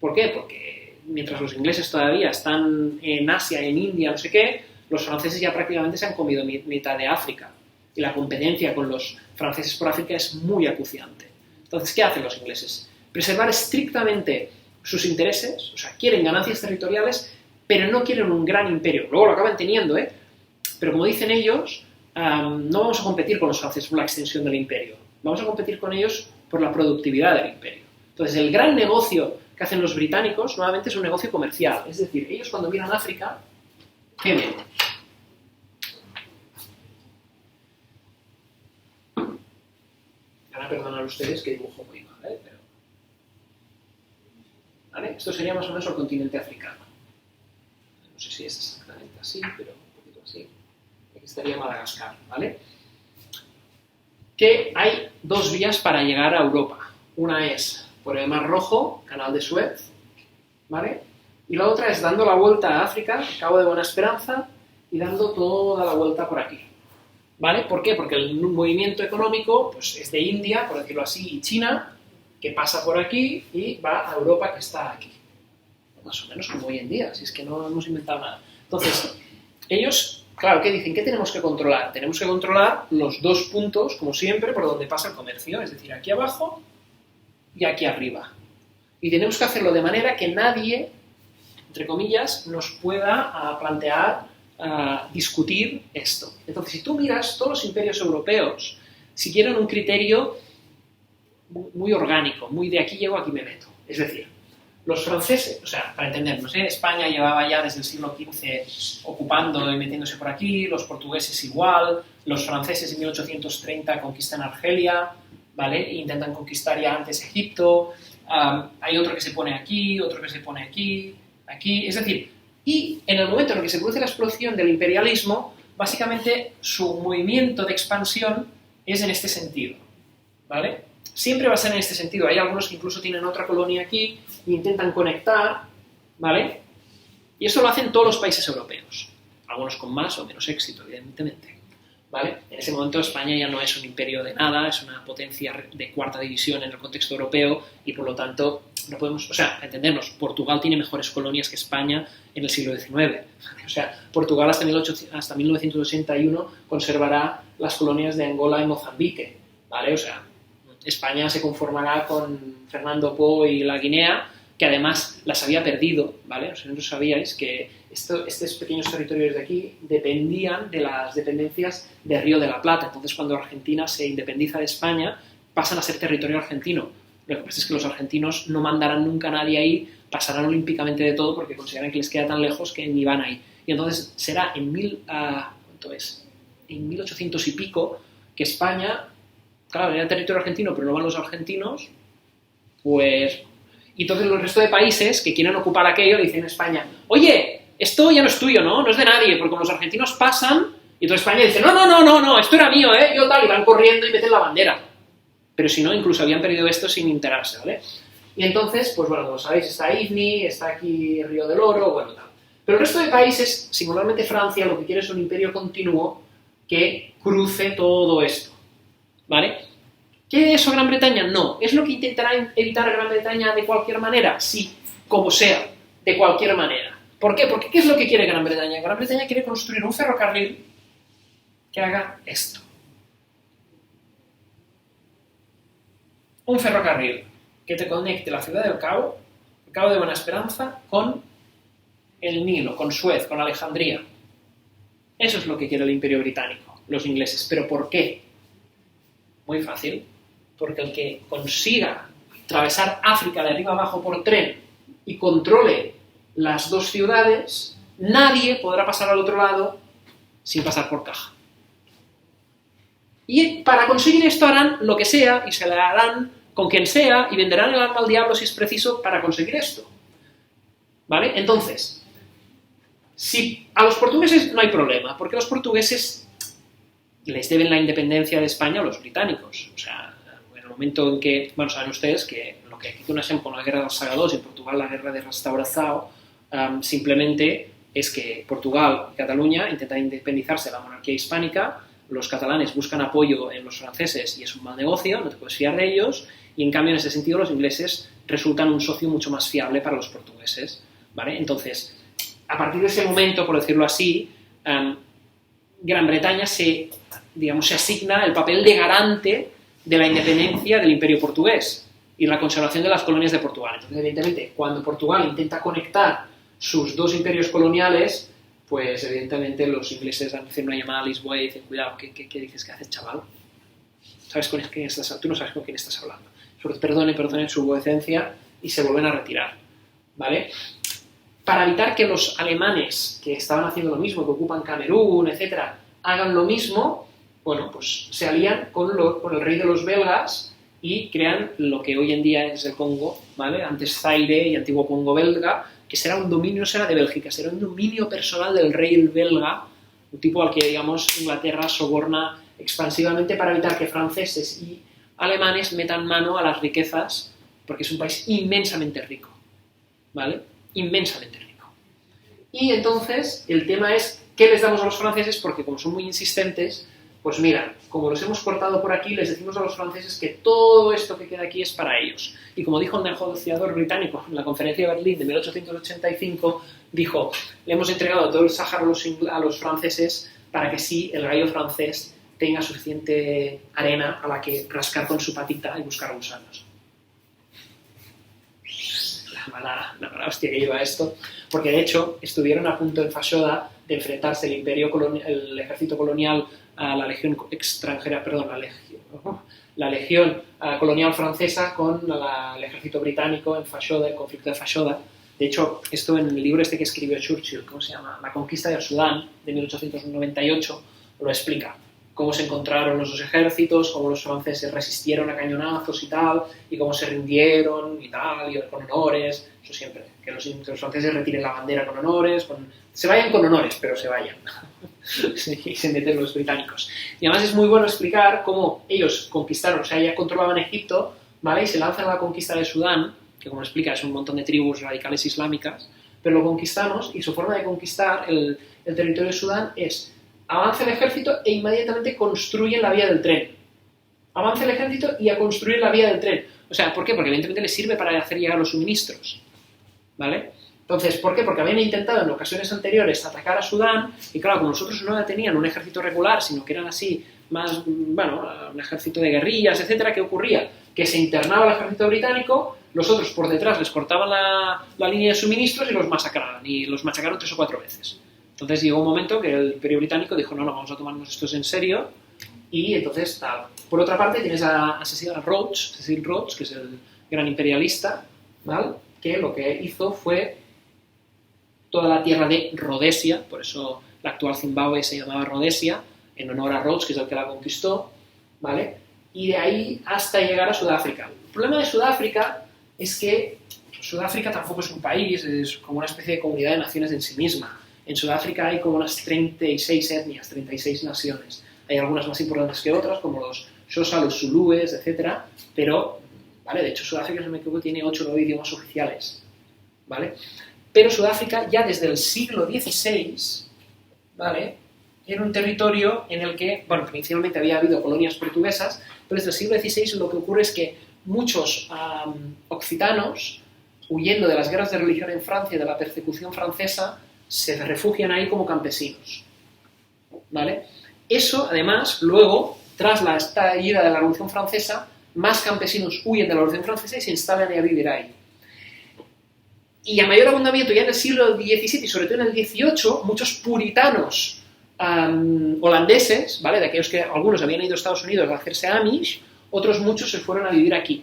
¿Por qué? Porque mientras los ingleses todavía están en Asia, en India, no sé qué, los franceses ya prácticamente se han comido mitad de África. Y la competencia con los franceses por África es muy acuciante. Entonces, ¿qué hacen los ingleses? Preservar estrictamente sus intereses, o sea, quieren ganancias territoriales, pero no quieren un gran imperio. Luego lo acaban teniendo, ¿eh? Pero como dicen ellos, no vamos a competir con los franceses por la extensión del imperio. Vamos a competir con ellos por la productividad del imperio. Entonces, el gran negocio que hacen los británicos, nuevamente, es un negocio comercial. Es decir, ellos cuando miran África, ¿qué ven? Van a perdonar ustedes que dibujo muy mal, ¿eh? Pero... ¿Vale? Esto sería más o menos el continente africano. No sé si es exactamente así, pero un poquito así. Aquí estaría Madagascar, ¿vale? Que hay dos vías para llegar a Europa. Una es por el Mar Rojo, Canal de Suez, ¿vale? Y la otra es dando la vuelta a África, Cabo de Buena Esperanza, y dando toda la vuelta por aquí, ¿vale? ¿Por qué? Porque el movimiento económico pues, es de India, por decirlo así, y China, que pasa por aquí y va a Europa, que está aquí. Más o menos como hoy en día, si es que no hemos inventado nada. Entonces, ellos... Claro, ¿qué dicen? ¿Qué tenemos que controlar? Tenemos que controlar los dos puntos, como siempre, por donde pasa el comercio, es decir, aquí abajo y aquí arriba. Y tenemos que hacerlo de manera que nadie, entre comillas, nos pueda plantear, discutir esto. Entonces, si tú miras, todos los imperios europeos siguieron un criterio muy orgánico, muy de aquí llego, aquí me meto. Es decir, los franceses, o sea, para entendernos, España llevaba ya desde el siglo XV ocupando y metiéndose por aquí, los portugueses igual, los franceses en 1830 conquistan Argelia, ¿vale? E intentan conquistar ya antes Egipto, hay otro que se pone aquí, otro que se pone aquí, aquí, es decir, y en el momento en el que se produce la explosión del imperialismo, básicamente su movimiento de expansión es en este sentido, ¿vale? Siempre va a ser en este sentido. Hay algunos que incluso tienen otra colonia aquí e intentan conectar, ¿vale? Y eso lo hacen todos los países europeos. Algunos con más o menos éxito, evidentemente, ¿vale? En ese momento España ya no es un imperio de nada, es una potencia de cuarta división en el contexto europeo y por lo tanto no podemos... O sea, entendernos, Portugal tiene mejores colonias que España en el siglo XIX. O sea, Portugal hasta 1981 conservará las colonias de Angola y Mozambique, ¿vale? O sea... España se conformará con Fernando Po y la Guinea, que además las había perdido, ¿vale? O sea, no sabíais que estos pequeños territorios de aquí dependían de las dependencias de Río de la Plata. Entonces, cuando Argentina se independiza de España, pasan a ser territorio argentino. Lo que pasa es que los argentinos no mandarán nunca a nadie ahí, pasarán olímpicamente de todo porque consideran que les queda tan lejos que ni van ahí. Y entonces será en 1800 y pico que España... Claro, era territorio argentino, pero no van los argentinos, pues Y entonces el resto de países que quieren ocupar aquello dicen a España, oye, esto ya no es tuyo, ¿no? No es de nadie, porque como los argentinos pasan, y entonces España dice, no, esto era mío, yo tal, y van corriendo y meten la bandera. Pero si no, incluso habían perdido esto sin enterarse, ¿vale? Y entonces, pues bueno, como sabéis, está IFNI, está aquí Río del Oro, bueno, tal. Pero el resto de países, singularmente Francia, lo que quiere es un imperio continuo que cruce todo esto, ¿vale? ¿Qué es eso Gran Bretaña? No. ¿Es lo que intentará evitar Gran Bretaña de cualquier manera? Sí, como sea, de cualquier manera. ¿Por qué? Porque ¿qué es lo que quiere Gran Bretaña? Gran Bretaña quiere construir un ferrocarril que haga esto. Un ferrocarril que te conecte la ciudad del Cabo, el Cabo de Buena Esperanza, con el Nilo, con Suez, con Alejandría. Eso es lo que quiere el Imperio Británico, los ingleses. ¿Pero por qué? Muy fácil. Porque el que consiga atravesar África de arriba abajo por tren y controle las dos ciudades, nadie podrá pasar al otro lado sin pasar por caja. Y para conseguir esto harán lo que sea y se la harán con quien sea y venderán el alma al diablo si es preciso para conseguir esto. ¿Vale? Entonces, si a los portugueses no hay problema, porque los portugueses les deben la independencia de España a los británicos. O sea, en el momento en que, bueno, saben ustedes que lo que aquí conocemos como la Guerra dels Segadors y en Portugal la Guerra de Restauração, simplemente es que Portugal y Cataluña intentan independizarse de la monarquía hispánica, los catalanes buscan apoyo en los franceses y es un mal negocio, no te puedes fiar de ellos, y en cambio en ese sentido los ingleses resultan un socio mucho más fiable para los portugueses, ¿vale? Entonces, a partir de ese momento, por decirlo así, Gran Bretaña se asigna el papel de garante de la independencia del Imperio portugués y la conservación de las colonias de Portugal. Entonces, evidentemente, cuando Portugal intenta conectar sus dos imperios coloniales, pues evidentemente los ingleses hacen una llamada a Lisboa y dicen, cuidado, ¿qué dices que haces, chaval? ¿Sabes con quién estás? Tú no sabes con quién estás hablando. Perdone su vuecencia y se vuelven a retirar, ¿vale? Para evitar que los alemanes, que estaban haciendo lo mismo, que ocupan Camerún, etcétera, hagan lo mismo, bueno, pues se alían con el rey de los belgas y crean lo que hoy en día es el Congo, ¿vale? Antes Zaire y antiguo Congo belga, que será un dominio, no será de Bélgica, será un dominio personal del rey belga, un tipo al que, digamos, Inglaterra soborna expansivamente para evitar que franceses y alemanes metan mano a las riquezas, porque es un país inmensamente rico, ¿vale? Inmensamente rico. Y entonces, el tema es, ¿qué les damos a los franceses? Porque como son muy insistentes, pues mira, como los hemos cortado por aquí, les decimos a los franceses que todo esto que queda aquí es para ellos. Y como dijo un negociador británico en la conferencia de Berlín de 1885, dijo, le hemos entregado todo el Sáhara a los franceses para que sí, el gallo francés tenga suficiente arena a la que rascar con su patita y buscar gusanos. La mala hostia que lleva esto, porque de hecho estuvieron a punto en Fashoda de enfrentarse el ejército colonial a la legión extranjera, perdón, la legión colonial francesa con el ejército británico en Fashoda, el conflicto de Fashoda. De hecho, esto en el libro este que escribió Churchill, ¿cómo se llama? La conquista del Sudán, de 1898, lo explica. Cómo se encontraron los dos ejércitos, cómo los franceses resistieron a cañonazos y tal, y cómo se rindieron y tal, y con honores, eso siempre, que los franceses retiren la bandera con honores, se vayan con honores, pero se vayan, y se meten los británicos. Y además es muy bueno explicar cómo ellos conquistaron, o sea, ya controlaban Egipto, ¿vale? Y se lanzan a la conquista de Sudán, que como explica es un montón de tribus radicales islámicas, pero lo conquistamos, y su forma de conquistar el territorio de Sudán es avanza el ejército e inmediatamente construyen la vía del tren. Avanza el ejército y a construir la vía del tren. O sea, ¿por qué? Porque evidentemente les sirve para hacer llegar los suministros. ¿Vale? Entonces, ¿por qué? Porque habían intentado en ocasiones anteriores atacar a Sudán y claro, como nosotros no tenían un ejército regular, sino que eran así más, bueno, un ejército de guerrillas, etcétera, ¿qué ocurría? Que se internaba el ejército británico, los otros por detrás les cortaban la línea de suministros y los masacraban. Y los machacaron 3 o 4 veces. Entonces llegó un momento que el Imperio Británico dijo, no, vamos a tomarnos estos en serio, y entonces tal. Por otra parte tienes a Cecil Rhodes, que es el gran imperialista, ¿vale? Que lo que hizo fue toda la tierra de Rhodesia, por eso la actual Zimbabue se llamaba Rhodesia, en honor a Rhodes, que es el que la conquistó, ¿vale? Y de ahí hasta llegar a Sudáfrica. El problema de Sudáfrica es que Sudáfrica tampoco es un país, es como una especie de comunidad de naciones en sí misma. En Sudáfrica hay como unas 36 etnias, 36 naciones. Hay algunas más importantes que otras, como los Xhosa, los Zulúes, etc. Pero, ¿vale? De hecho, Sudáfrica, si no me equivoco, tiene 8 o 9 idiomas oficiales, ¿vale? Pero Sudáfrica, ya desde el siglo XVI, ¿vale?, era un territorio en el que, bueno, principalmente había habido colonias portuguesas, pero desde el siglo XVI lo que ocurre es que muchos occitanos, huyendo de las guerras de religión en Francia y de la persecución francesa, se refugian ahí como campesinos, ¿vale? Eso, además, luego, tras la estallido de la Revolución Francesa, más campesinos huyen de la Revolución Francesa y se instalan a vivir ahí. Y a mayor abundamiento, ya en el siglo XVII y sobre todo en el XVIII, muchos puritanos holandeses, ¿vale?, de aquellos que algunos habían ido a Estados Unidos a hacerse Amish, otros muchos se fueron a vivir aquí.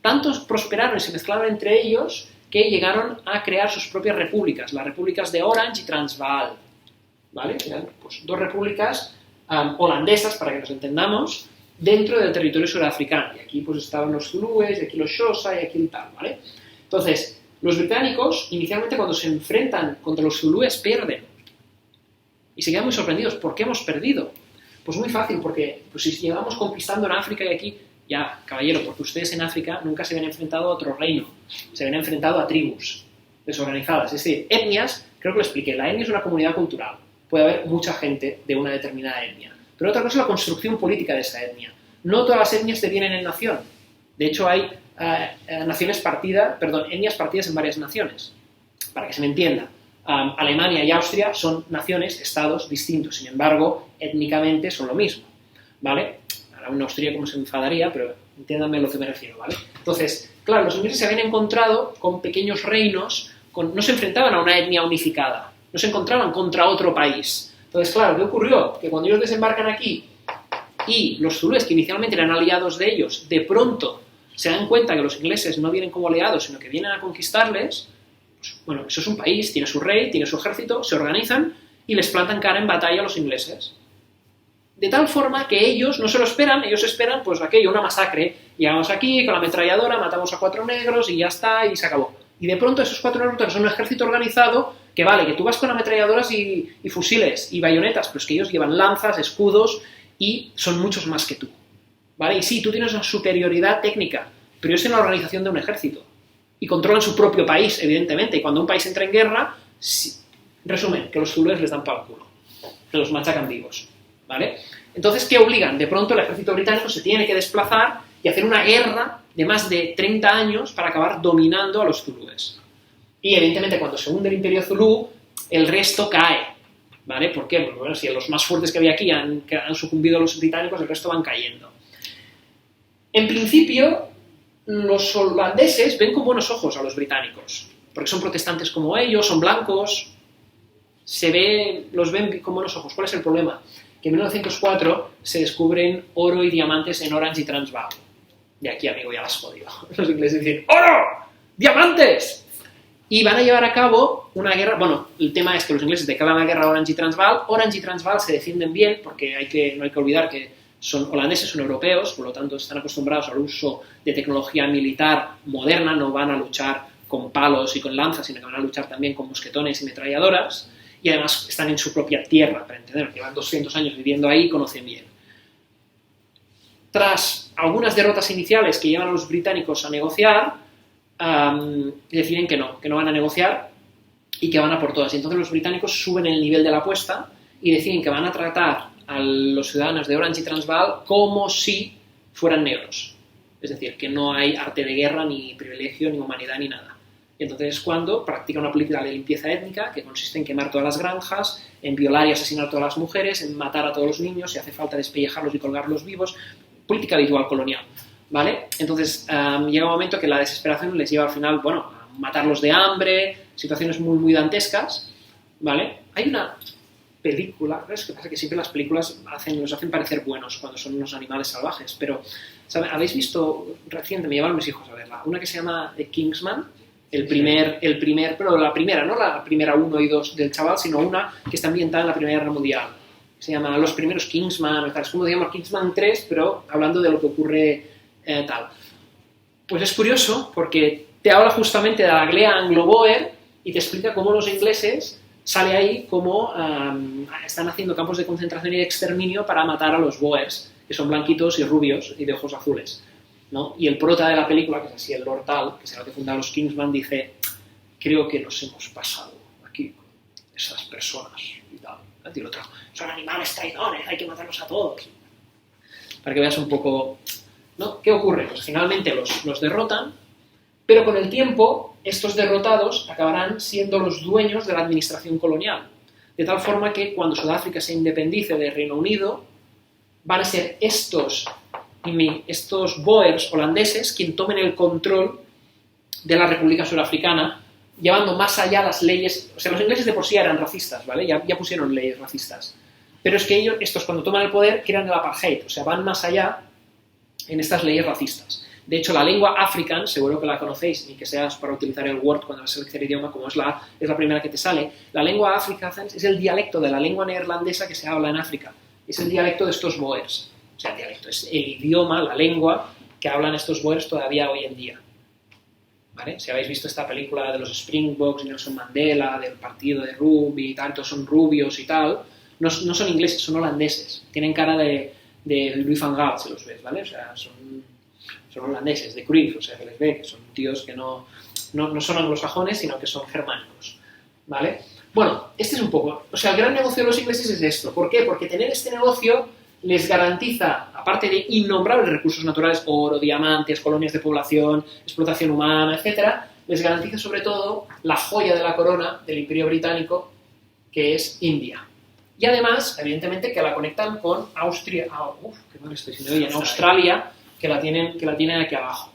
Tantos prosperaron y se mezclaron entre ellos que llegaron a crear sus propias repúblicas, las repúblicas de Orange y Transvaal, ¿vale? Eran, pues, dos repúblicas holandesas, para que nos entendamos, dentro del territorio sudafricano. Y aquí pues estaban los zulúes, y aquí los xhosa, y aquí el tal, ¿vale? Entonces, los británicos, inicialmente cuando se enfrentan contra los zulúes, pierden. Y se quedan muy sorprendidos. ¿Por qué hemos perdido? Pues muy fácil, porque pues, si llegamos conquistando en África y aquí, ya, caballero, porque ustedes en África nunca se habían enfrentado a otro reino, se habían enfrentado a tribus desorganizadas. Es decir, etnias, creo que lo expliqué, la etnia es una comunidad cultural. Puede haber mucha gente de una determinada etnia. Pero otra cosa es la construcción política de esa etnia. No todas las etnias te vienen en nación. De hecho, hay etnias partidas en varias naciones. Para que se me entienda, Alemania y Austria son naciones, estados distintos. Sin embargo, étnicamente son lo mismo, ¿vale? Ahora un austríaco se enfadaría, pero entiéndanme a lo que me refiero, ¿vale? Entonces, claro, los ingleses se habían encontrado con pequeños reinos, no se enfrentaban a una etnia unificada, no se encontraban contra otro país. Entonces, claro, ¿qué ocurrió? Que cuando ellos desembarcan aquí y los zulúes, que inicialmente eran aliados de ellos, de pronto se dan cuenta que los ingleses no vienen como aliados, sino que vienen a conquistarles, pues, bueno, eso es un país, tiene su rey, tiene su ejército, se organizan y les plantan cara en batalla a los ingleses. De tal forma que ellos no se lo esperan, ellos esperan, pues aquello, una masacre. Llegamos aquí con la ametralladora, matamos a 4 negros y ya está, y se acabó. Y de pronto esos 4 negros que son un ejército organizado, que vale, que tú vas con ametralladoras y fusiles y bayonetas, pero es que ellos llevan lanzas, escudos y son muchos más que tú, ¿vale? Y sí, tú tienes una superioridad técnica, pero ellos tienen la organización de un ejército y controlan su propio país, evidentemente, y cuando un país entra en guerra, resumen, que los zulúes les dan para el culo, que los machacan vivos, ¿vale? Entonces, ¿qué obligan? De pronto el ejército británico se tiene que desplazar y hacer una guerra de más de 30 años para acabar dominando a los zulúes. Y evidentemente cuando se hunde el imperio zulú, el resto cae, ¿vale? ¿Por qué? Porque bueno, si los más fuertes que había aquí han sucumbido a los británicos, el resto van cayendo. En principio, los holandeses ven con buenos ojos a los británicos, porque son protestantes como ellos, son blancos, los ven con buenos ojos. ¿Cuál es el problema? Que en 1904 se descubren oro y diamantes en Orange y Transvaal. Y aquí, amigo, ya las jodido. Los ingleses dicen, ¡oro! ¡Diamantes! Y van a llevar a cabo una guerra. Bueno, el tema es que los ingleses declaran la guerra a Orange y Transvaal. Orange y Transvaal se defienden bien, porque no hay que olvidar que son holandeses, son europeos, por lo tanto están acostumbrados al uso de tecnología militar moderna, no van a luchar con palos y con lanzas, sino que van a luchar también con mosquetones y metralladoras. Y además están en su propia tierra, para entender, llevan 200 años viviendo ahí y conocen bien. Tras algunas derrotas iniciales que llevan a los británicos a negociar, deciden que no van a negociar y que van a por todas. Y entonces los británicos suben el nivel de la apuesta y deciden que van a tratar a los ciudadanos de Orange y Transvaal como si fueran negros. Es decir, que no hay arte de guerra, ni privilegio, ni humanidad, ni nada. Y entonces es cuando practica una política de limpieza étnica que consiste en quemar todas las granjas, en violar y asesinar a todas las mujeres, en matar a todos los niños, si hace falta despellejarlos y colgarlos vivos. Política habitual colonial, ¿vale? Entonces llega un momento que la desesperación les lleva al final, bueno, a matarlos de hambre, situaciones muy, muy dantescas, ¿vale? Hay una película, ¿ves? Que pasa que siempre las películas nos hacen parecer buenos cuando son unos animales salvajes, pero, ¿sabes? ¿Habéis visto reciente? Me llevaron mis hijos a verla, una que se llama The Kingsman, pero la primera, no la primera 1 y 2 del chaval, sino una que está ambientada en la Primera Guerra Mundial. Se llama Los primeros Kingsman, es como digamos Kingsman 3, pero hablando de lo que ocurre tal. Pues es curioso porque te habla justamente de la aldea Anglo-Boer y te explica cómo los ingleses, sale ahí cómo están haciendo campos de concentración y de exterminio para matar a los Boers, que son blanquitos y rubios y de ojos azules, ¿no? Y el prota de la película, que es así el Lord Tal, que es el que funda los Kingsman, dice, creo que nos hemos pasado aquí con esas personas y tal. Y el otro, son animales traidores, hay que matarlos a todos. Para que veas un poco, ¿no? ¿Qué ocurre? Pues finalmente los derrotan, pero con el tiempo estos derrotados acabarán siendo los dueños de la administración colonial. De tal forma que cuando Sudáfrica se independice del Reino Unido, van a ser estos Boers holandeses quien tomen el control de la República Surafricana, llevando más allá las leyes. O sea, los ingleses de por sí eran racistas, ¿vale? Ya pusieron leyes racistas. Pero es que estos cuando toman el poder crean el apartheid, o sea, van más allá en estas leyes racistas. De hecho, la lengua African, seguro que la conocéis, ni que seas para utilizar el Word cuando vas a seleccionar idioma, como es la primera que te sale. La lengua African es el dialecto de la lengua neerlandesa que se habla en África. Es el dialecto de estos Boers. O sea, el dialecto es el idioma, la lengua que hablan estos Boers todavía hoy en día. ¿Vale? Si habéis visto esta película de los Springboks y Nelson Mandela, del partido de rugby y tal, todos son rubios y tal, no son ingleses, son holandeses. Tienen cara de Louis van Gaal, si los ves, ¿vale? O sea, son holandeses, de Cruyff, o sea, que les ve que son tíos que no son anglosajones, sino que son germánicos, ¿vale? Bueno, este es un poco, o sea, el gran negocio de los ingleses es esto. ¿Por qué? Porque tener este negocio les garantiza, aparte de innombrables recursos naturales, oro, diamantes, colonias de población, explotación humana, etcétera, les garantiza sobre todo la joya de la corona del Imperio Británico, que es India. Y además, evidentemente, que la conectan con Austria, qué mal estoy diciendo hoy, en Australia, que la tienen aquí abajo,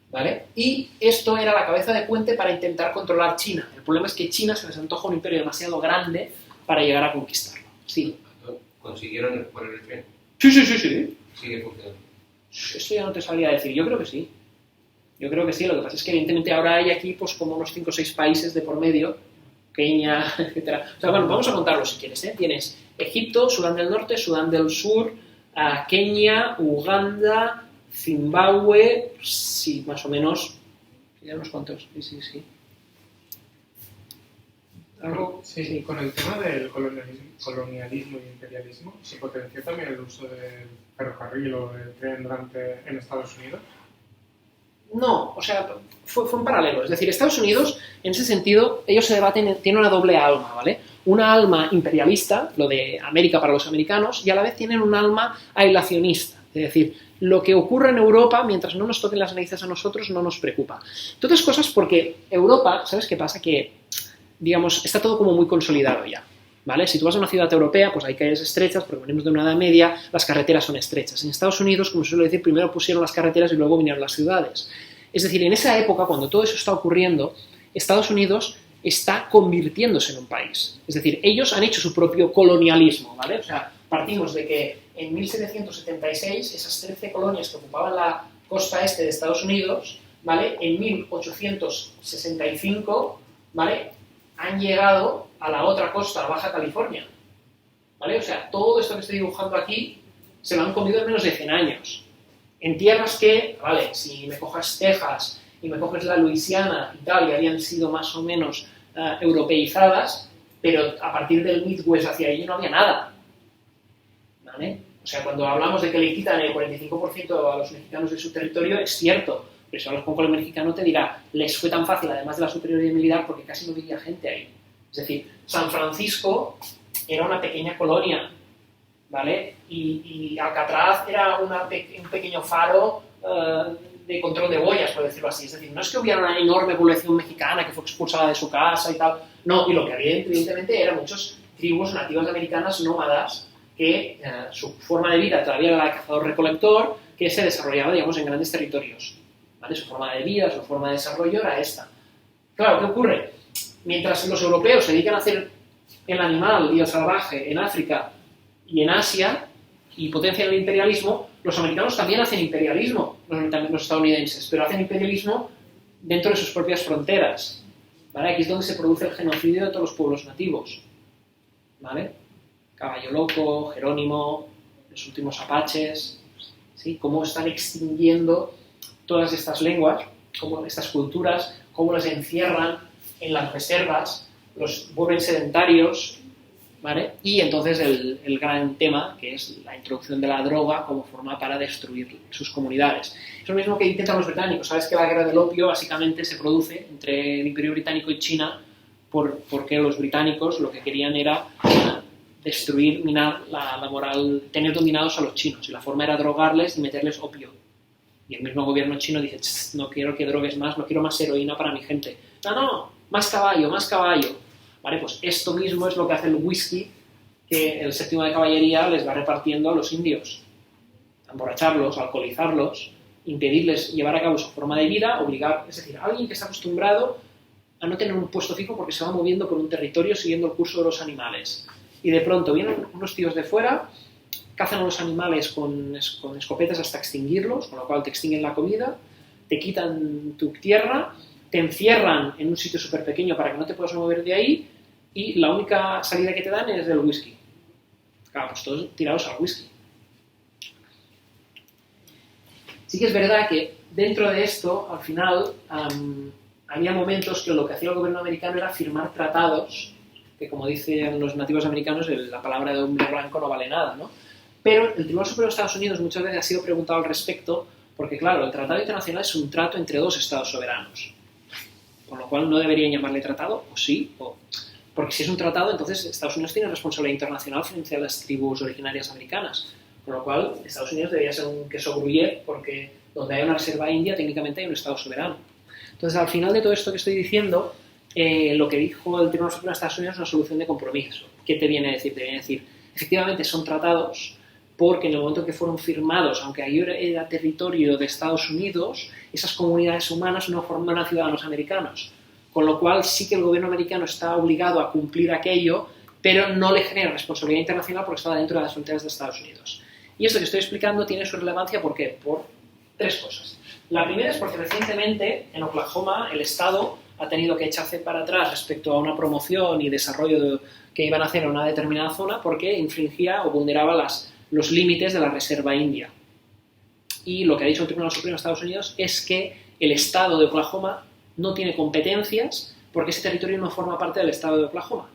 ¿vale? Y esto era la cabeza de puente para intentar controlar China. El problema es que China se les antoja un imperio demasiado grande para llegar a conquistarlo. Sí. ¿Consiguieron poner el tren? Sí. Sigue funcionando. Esto ya no te sabría decir. Yo creo que sí. Lo que pasa es que evidentemente ahora hay aquí pues como unos 5 o 6 países de por medio, Kenia, etcétera. O sea, bueno, vamos a contarlo si quieres, ¿eh? Tienes Egipto, Sudán del Norte, Sudán del Sur, Kenia, Uganda, Zimbabue, sí, más o menos, ya unos cuantos, sí. ¿Algo? Sí, con el tema del colonialismo y imperialismo, ¿se potenció también el uso del ferrocarril o del tren en Estados Unidos? No, o sea, fue en paralelo. Es decir, Estados Unidos, en ese sentido, ellos se debaten, tienen una doble alma, ¿vale? Una alma imperialista, lo de América para los americanos, y a la vez tienen un alma aislacionista. Es decir, lo que ocurre en Europa, mientras no nos toquen las narices a nosotros, no nos preocupa. Entre otras cosas porque Europa, ¿sabes qué pasa? Que, digamos, está todo como muy consolidado ya, ¿vale? Si tú vas a una ciudad europea, pues hay calles estrechas, porque venimos de una edad media, las carreteras son estrechas. En Estados Unidos, como se suele decir, primero pusieron las carreteras y luego vinieron las ciudades. Es decir, en esa época, cuando todo eso está ocurriendo, Estados Unidos está convirtiéndose en un país. Es decir, ellos han hecho su propio colonialismo, ¿vale? O sea, partimos de que en 1776 esas 13 colonias que ocupaban la costa este de Estados Unidos, ¿vale? En 1865, ¿vale? Han llegado a la otra costa, a Baja California, ¿vale? O sea, todo esto que estoy dibujando aquí se lo han comido en menos de 100 años. En tierras que, vale, si me coges Texas y me coges la Luisiana y tal, y habían sido más o menos europeizadas, pero a partir del Midwest hacia allí no había nada, ¿vale? O sea, cuando hablamos de que le quitan el 45% a los mexicanos de su territorio, es cierto, pero si hablas con cualquier mexicano te dirá, les fue tan fácil, además de la superioridad militar, porque casi no vivía gente ahí. Es decir, San Francisco era una pequeña colonia, ¿vale? Y Alcatraz era un pequeño faro de control de boyas, por decirlo así. Es decir, no es que hubiera una enorme población mexicana que fue expulsada de su casa y tal. No, y lo que había, evidentemente, eran muchas tribus nativas americanas nómadas que su forma de vida todavía era la de cazador-recolector, que se desarrollaba, digamos, en grandes territorios, ¿vale? Su forma de vida, su forma de desarrollo era esta. Claro, ¿qué ocurre? Mientras los europeos se dedican a hacer el animal y el salvaje en África y en Asia, y potencian el imperialismo, los americanos también hacen imperialismo, los estadounidenses, pero hacen imperialismo dentro de sus propias fronteras, ¿vale? Aquí es donde se produce el genocidio de todos los pueblos nativos, ¿vale? Caballo Loco, Jerónimo, los últimos apaches, ¿sí? Cómo están extinguiendo todas estas lenguas, cómo estas culturas, cómo los encierran en las reservas, los vuelven sedentarios, ¿vale? Y entonces el gran tema, que es la introducción de la droga como forma para destruir sus comunidades. Es lo mismo que intentan los británicos. Sabes que la guerra del opio básicamente se produce entre el Imperio Británico y China porque los británicos lo que querían era destruir, minar la moral, tener dominados a los chinos. Y la forma era drogarles y meterles opio. Y el mismo gobierno chino dice, no quiero que drogues más, no quiero más heroína para mi gente. No, más caballo, más caballo. ¿Vale? Pues esto mismo es lo que hace el whisky, que el séptimo de caballería les va repartiendo a los indios. Emborracharlos, alcoholizarlos, impedirles llevar a cabo su forma de vida, obligar, es decir, alguien que está acostumbrado a no tener un puesto fijo porque se va moviendo por un territorio siguiendo el curso de los animales. Y de pronto vienen unos tíos de fuera, cazan a los animales con escopetas hasta extinguirlos, con lo cual te extinguen la comida, te quitan tu tierra, te encierran en un sitio súper pequeño para que no te puedas mover de ahí y la única salida que te dan es el whisky. Claro, pues todos tirados al whisky. Sí que es verdad que dentro de esto, al final, había momentos que lo que hacía el gobierno americano era firmar tratados, que como dicen los nativos americanos, la palabra de hombre blanco no vale nada, ¿no? Pero el Tribunal Supremo de Estados Unidos muchas veces ha sido preguntado al respecto, porque claro, el tratado internacional es un trato entre dos estados soberanos. Con lo cual no deberían llamarle tratado, o sí, porque si es un tratado, entonces Estados Unidos tiene responsabilidad internacional frente a las tribus originarias americanas. Con lo cual, Estados Unidos debería ser un queso gruyère, porque donde hay una reserva india, técnicamente hay un estado soberano. Entonces, al final de todo esto que estoy diciendo, lo que dijo el Tribunal Supremo de Estados Unidos es una solución de compromiso. ¿Qué te viene a decir? Te viene a decir, efectivamente son tratados, porque en el momento en que fueron firmados, aunque ahí era territorio de Estados Unidos, esas comunidades humanas no forman ciudadanos americanos. Con lo cual sí que el gobierno americano está obligado a cumplir aquello, pero no le genera responsabilidad internacional porque está dentro de las fronteras de Estados Unidos. Y esto que estoy explicando tiene su relevancia, ¿por qué? Por tres cosas. La primera es porque recientemente en Oklahoma el Estado ha tenido que echarse para atrás respecto a una promoción y desarrollo que iban a hacer en una determinada zona porque infringía o vulneraba los límites de la reserva india. Y lo que ha dicho el Tribunal Supremo de Estados Unidos es que el Estado de Oklahoma no tiene competencias porque ese territorio no forma parte del Estado de Oklahoma.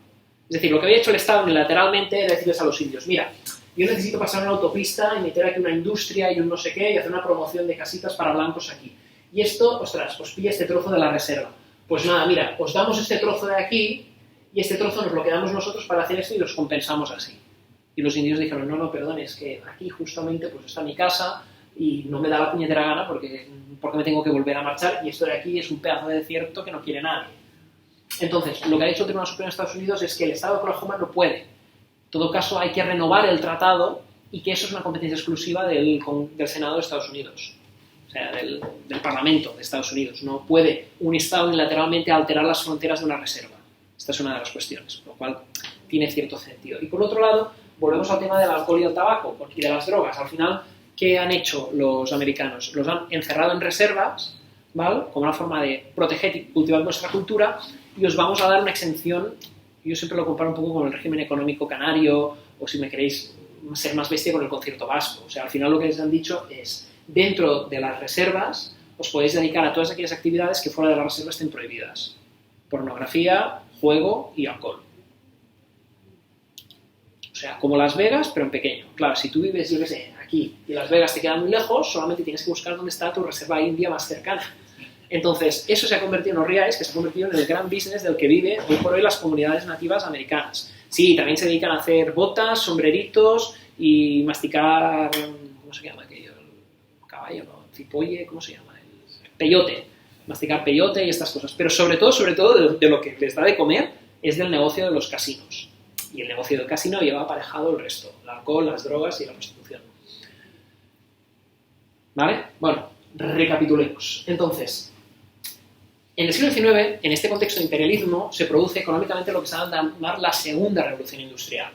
Es decir, lo que había hecho el Estado unilateralmente era decirles a los indios, mira, yo necesito pasar una autopista y meter aquí una industria y un no sé qué y hacer una promoción de casitas para blancos aquí. Y esto, ostras, os pilla este trozo de la reserva. Pues nada, mira, os damos este trozo de aquí y este trozo nos lo quedamos nosotros para hacer esto y los compensamos así. Y los indios dijeron, no, perdón, es que aquí justamente pues está mi casa y no me da la puñetera gana porque me tengo que volver a marchar y esto de aquí es un pedazo de desierto que no quiere nadie. Entonces, lo que ha dicho el Tribunal Supremo de Estados Unidos es que el Estado de Oklahoma no puede. En todo caso, hay que renovar el tratado y que eso es una competencia exclusiva del Senado de Estados Unidos. O sea, del Parlamento de Estados Unidos. No puede un Estado unilateralmente alterar las fronteras de una reserva. Esta es una de las cuestiones, lo cual tiene cierto sentido. Y por otro lado, volvemos al tema del alcohol y el tabaco y de las drogas. Al final, ¿qué han hecho los americanos? Los han encerrado en reservas, ¿vale? Como una forma de proteger y cultivar nuestra cultura y os vamos a dar una exención. Yo siempre lo comparo un poco con el régimen económico canario o, si me queréis ser más bestia, con el concierto vasco. O sea, al final lo que les han dicho es, dentro de las reservas os podéis dedicar a todas aquellas actividades que fuera de las reservas estén prohibidas. Pornografía, juego y alcohol. O sea, como Las Vegas, pero en pequeño. Claro, si tú vives, yo qué sé, aquí y Las Vegas te quedan muy lejos, solamente tienes que buscar dónde está tu reserva india más cercana. Entonces, eso se ha convertido en los reales, que se ha convertido en el gran business del que vive hoy por hoy las comunidades nativas americanas. Sí, también se dedican a hacer botas, sombreritos y masticar, ¿cómo se llama aquello? El caballo, ¿no? Cipolle, ¿cómo se llama? El peyote. Masticar peyote y estas cosas. Pero sobre todo de lo que les da de comer es del negocio de los casinos. Y el negocio del casino lleva aparejado el resto, el alcohol, las drogas y la prostitución. ¿Vale? Bueno, recapitulemos. Entonces, en el siglo XIX, en este contexto de imperialismo, se produce económicamente lo que se va a llamar la segunda revolución industrial.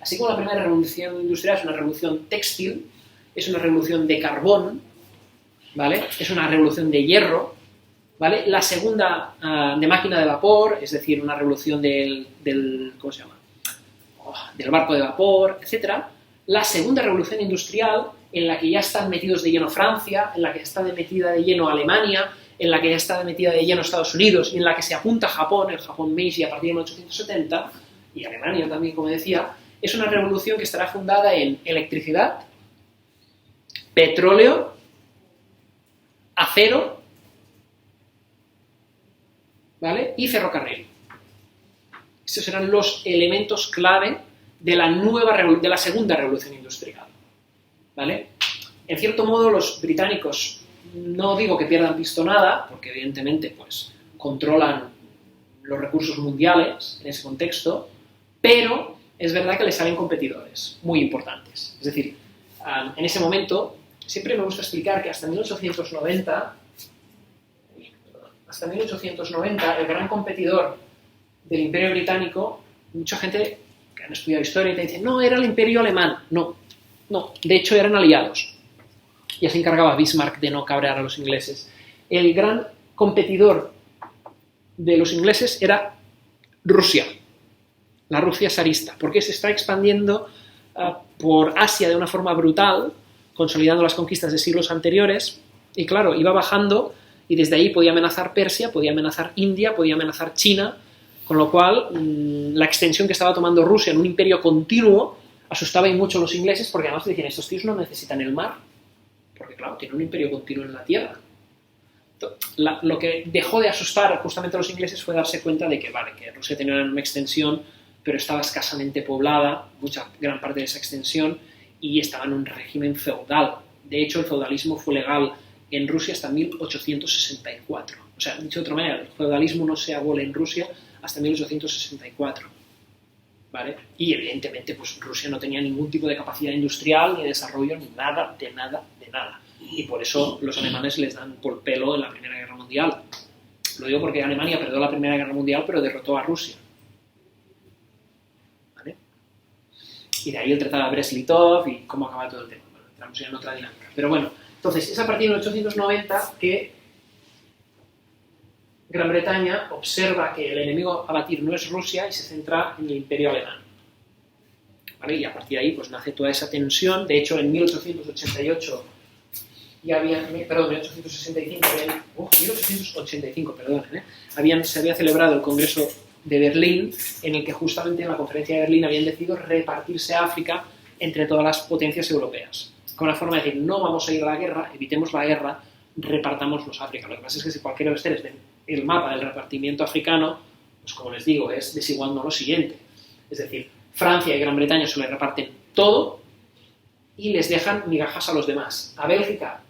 Así como la primera revolución industrial es una revolución textil, es una revolución de carbón, ¿vale? Es una revolución de hierro, ¿vale? La segunda de máquina de vapor, es decir, una revolución del ¿cómo se llama? Del barco de vapor, etc. La segunda revolución industrial, en la que ya están metidos de lleno Francia, en la que está metida de lleno Alemania, en la que ya está metida de lleno Estados Unidos y en la que se apunta Japón, el Japón Meiji a partir de 1870, y Alemania también, como decía, es una revolución que estará fundada en electricidad, petróleo, acero, ¿vale? Y ferrocarril. Estos serán los elementos clave de la segunda revolución industrial, ¿vale? En cierto modo, los británicos, no digo que pierdan pistonada, porque evidentemente pues, controlan los recursos mundiales en ese contexto, pero es verdad que les salen competidores muy importantes. Es decir, en ese momento, siempre me gusta explicar que hasta 1890, el gran competidor del Imperio Británico, mucha gente que han estudiado historia y te dice, no, era el Imperio Alemán. No, de hecho eran aliados. Ya se encargaba Bismarck de no cabrear a los ingleses. El gran competidor de los ingleses era Rusia, la Rusia zarista, porque se está expandiendo por Asia de una forma brutal, consolidando las conquistas de siglos anteriores, y claro, iba bajando, y desde ahí podía amenazar Persia, podía amenazar India, podía amenazar China, con lo cual la extensión que estaba tomando Rusia en un imperio continuo asustaba y mucho a los ingleses, porque además decían, estos tíos no necesitan el mar, porque claro, tienen un imperio continuo en la tierra. Lo que dejó de asustar justamente a los ingleses fue darse cuenta de que, vale, que Rusia tenía una extensión, pero estaba escasamente poblada, gran parte de esa extensión, y estaba en un régimen feudal. De hecho, el feudalismo fue legal en Rusia hasta 1864. O sea, dicho de otra manera, el feudalismo no se abole en Rusia hasta 1864. ¿Vale? Y evidentemente, pues Rusia no tenía ningún tipo de capacidad industrial, ni de desarrollo, ni nada, de nada. Y por eso los alemanes les dan por pelo en la Primera Guerra Mundial. Lo digo porque Alemania perdió la Primera Guerra Mundial, pero derrotó a Rusia. ¿Vale? Y de ahí el Tratado de Brest-Litov y cómo acaba todo el tema. Bueno, entramos ya en otra dinámica. Pero bueno, entonces es a partir de 1890 que Gran Bretaña observa que el enemigo a batir no es Rusia y se centra en el Imperio Alemán. ¿Vale? Y a partir de ahí pues nace toda esa tensión. De hecho, en 1885 se había celebrado el Congreso de Berlín, en el que justamente en la conferencia de Berlín habían decidido repartirse África entre todas las potencias europeas. Con la forma de decir, no vamos a ir a la guerra, evitemos la guerra, repartámonos África. Lo que pasa es que si cualquiera de ustedes ven el mapa del repartimiento africano, pues como les digo, es desigual lo siguiente. Es decir, Francia y Gran Bretaña se le reparten todo y les dejan migajas a los demás. A Bélgica,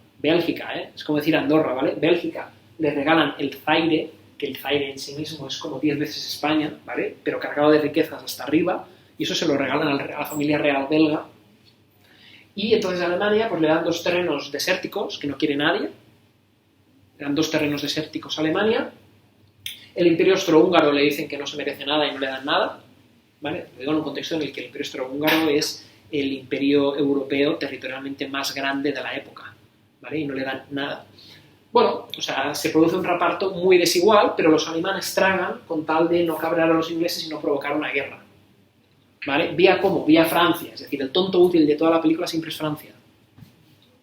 es como decir Andorra, ¿vale? Bélgica les regalan el Zaire, que el Zaire en sí mismo es como 10 veces España, ¿vale? Pero cargado de riquezas hasta arriba, y eso se lo regalan a la familia real belga. Y entonces a Alemania pues le dan 2 terrenos desérticos que no quiere nadie. Le dan 2 terrenos desérticos a Alemania. El Imperio Austrohúngaro le dicen que no se merece nada y no le dan nada, ¿vale? Lo digo en un contexto en el que el Imperio Austrohúngaro es el imperio europeo territorialmente más grande de la época, ¿vale? Y no le dan nada. Bueno, o sea, se produce un reparto muy desigual, pero los alemanes tragan con tal de no cabrear a los ingleses y no provocar una guerra, ¿vale? Vía Francia, es decir, el tonto útil de toda la película siempre es Francia,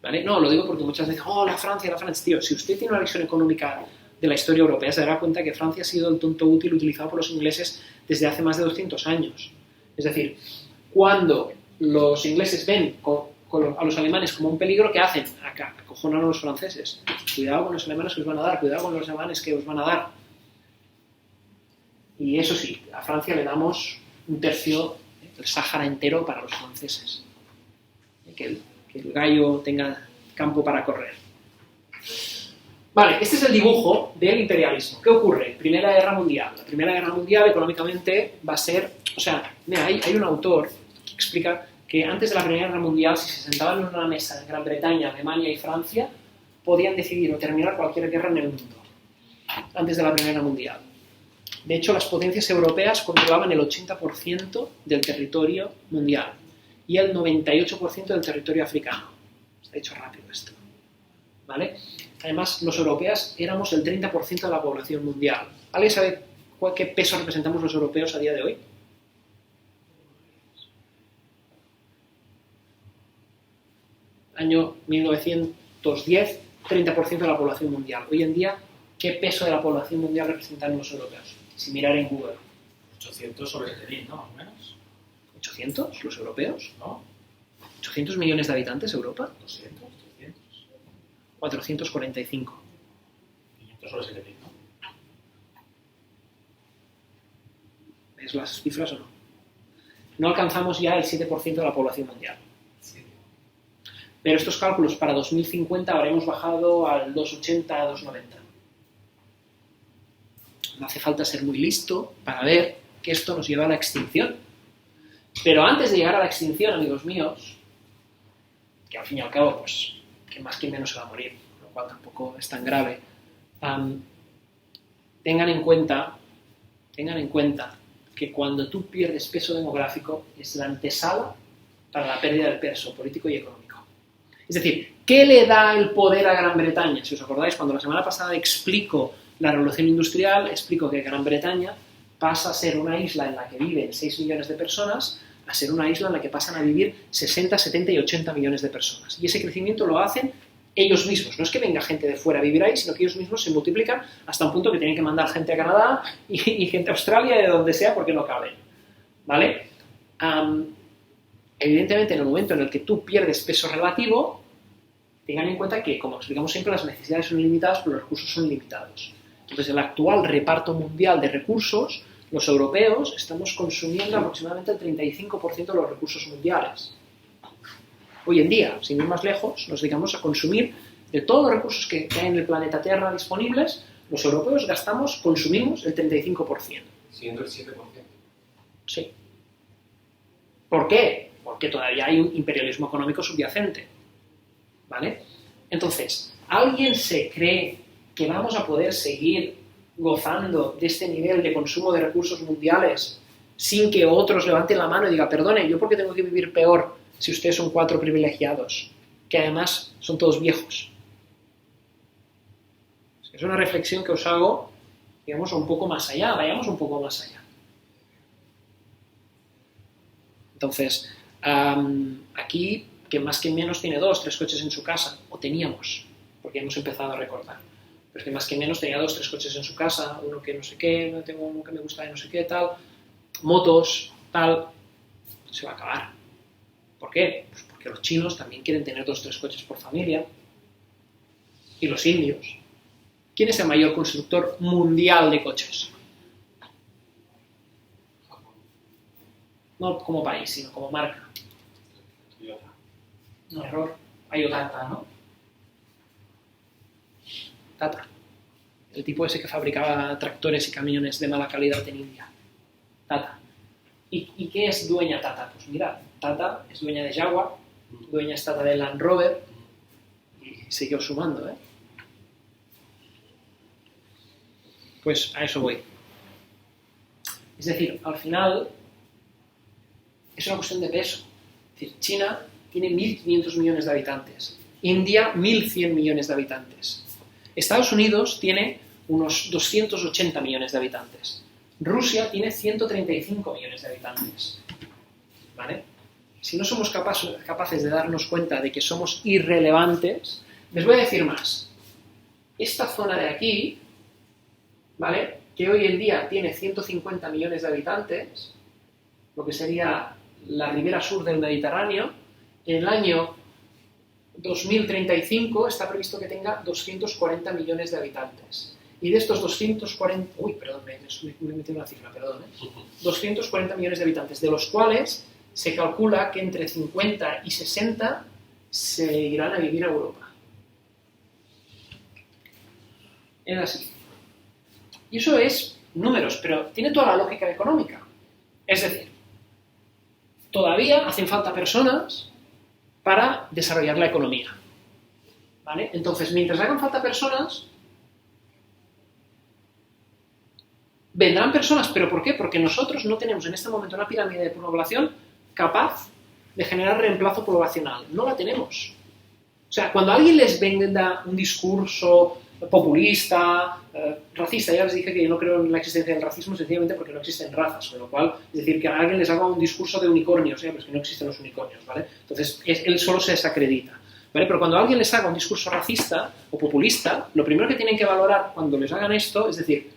¿vale? No, lo digo porque muchas veces, la Francia, tío, si usted tiene una visión económica de la historia europea, se dará cuenta que Francia ha sido el tonto útil utilizado por los ingleses desde hace más de 200 años. Es decir, cuando los ingleses ven a los alemanes como un peligro, ¿qué hacen? Acojonan a los franceses. Cuidado con los alemanes que os van a dar, cuidado con los alemanes que os van a dar. Y eso sí, a Francia le damos 1/3 del Sáhara entero para los franceses. Que el gallo tenga campo para correr. Vale, este es el dibujo del imperialismo. ¿Qué ocurre? Primera Guerra Mundial. La Primera Guerra Mundial económicamente va a ser... O sea, mira, hay un autor que explica que antes de la Primera Guerra Mundial, si se sentaban en una mesa en Gran Bretaña, Alemania y Francia, podían decidir o terminar cualquier guerra en el mundo, antes de la Primera Guerra Mundial. De hecho, las potencias europeas controlaban el 80% del territorio mundial y el 98% del territorio africano. Está hecho rápido esto, ¿vale? Además, los europeos éramos el 30% de la población mundial. ¿Alguien sabe qué peso representamos los europeos a día de hoy? Año 1910, 30% de la población mundial. Hoy en día, ¿qué peso de la población mundial representan los europeos? Si mirar en Google. 800 sobre 7.000, ¿no? Más o menos. ¿800 los europeos? ¿No? ¿800 millones de habitantes Europa? 200, 300. 445. 500 sobre 7.000, ¿no? ¿Ves las cifras o no? No alcanzamos ya el 7% de la población mundial. Sí. Pero estos cálculos para 2050 habremos bajado al 280, a 290. No hace falta ser muy listo para ver que esto nos lleva a la extinción. Pero antes de llegar a la extinción, amigos míos, que al fin y al cabo, pues, que más que menos se va a morir, lo cual tampoco es tan grave, tengan en cuenta que cuando tú pierdes peso demográfico es la antesala para la pérdida del peso político y económico. Es decir, ¿qué le da el poder a Gran Bretaña? Si os acordáis, cuando la semana pasada explico la revolución industrial, explico que Gran Bretaña pasa a ser una isla en la que viven 6 millones de personas a ser una isla en la que pasan a vivir 60, 70 y 80 millones de personas. Y ese crecimiento lo hacen ellos mismos. No es que venga gente de fuera a vivir ahí, sino que ellos mismos se multiplican hasta un punto que tienen que mandar gente a Canadá y gente a Australia, de donde sea, porque no caben. ¿Vale? Evidentemente, en el momento en el que tú pierdes peso relativo, tengan en cuenta que, como explicamos siempre, las necesidades son ilimitadas, pero los recursos son limitados. Entonces, el actual reparto mundial de recursos, los europeos estamos consumiendo aproximadamente el 35% de los recursos mundiales. Hoy en día, sin ir más lejos, nos dedicamos a consumir de todos los recursos que hay en el planeta Tierra disponibles, los europeos consumimos el 35%. Siendo el 7%. Sí. ¿Por qué? Porque todavía hay un imperialismo económico subyacente. ¿Vale? Entonces, ¿alguien se cree que vamos a poder seguir gozando de este nivel de consumo de recursos mundiales sin que otros levanten la mano y digan, perdone, ¿yo por qué tengo que vivir peor si ustedes son 4 privilegiados, que además son todos viejos? Es una reflexión que os hago, digamos, un poco más allá, vayamos un poco más allá. Entonces, aquí, que más que menos tiene 2, 3 coches en su casa, o teníamos, porque hemos empezado a recortar. Pero es que más que menos tenía 2, 3 coches en su casa, uno que no sé qué, tengo uno que me gusta de no sé qué, tal, motos, tal, se va a acabar. ¿Por qué? Pues porque los chinos también quieren tener 2, 3 coches por familia, y los indios. ¿Quién es el mayor constructor mundial de coches? No como país, sino como marca. Toyota. No, error. Toyota, Tata, ¿no? Tata. El tipo ese que fabricaba tractores y camiones de mala calidad en India. Tata. ¿Y qué es dueña Tata? Pues mira, Tata es dueña de Jaguar, dueña es Tata de Land Rover, y siguió sumando, ¿eh? Pues a eso voy. Es decir, al final es una cuestión de peso. Es decir, China tiene 1.500 millones de habitantes, India 1.100 millones de habitantes, Estados Unidos tiene unos 280 millones de habitantes, Rusia tiene 135 millones de habitantes. ¿Vale? Si no somos capaces de darnos cuenta de que somos irrelevantes, les voy a decir más. Esta zona de aquí, ¿vale?, que hoy en día tiene 150 millones de habitantes, lo que sería la ribera sur del Mediterráneo, en el año 2035 está previsto que tenga 240 millones de habitantes. Y de estos 240... Uy, perdón, me he metido una cifra, perdón. 240 millones de habitantes, de los cuales se calcula que entre 50 y 60 se irán a vivir a Europa. Es así. Y eso es números, pero tiene toda la lógica económica. Es decir, todavía hacen falta personas para desarrollar la economía. ¿Vale? Entonces, mientras hagan falta personas, vendrán personas, ¿pero por qué? Porque nosotros no tenemos en este momento una pirámide de población capaz de generar reemplazo poblacional. No la tenemos. O sea, cuando alguien les venda un discurso populista, racista, ya les dije que yo no creo en la existencia del racismo sencillamente porque no existen razas, con lo cual, es decir, que a alguien les haga un discurso de unicornios, pero es que no existen los unicornios, ¿vale? Entonces, él solo se desacredita. ¿vale? Pero cuando alguien les haga un discurso racista o populista, lo primero que tienen que valorar cuando les hagan esto es decir,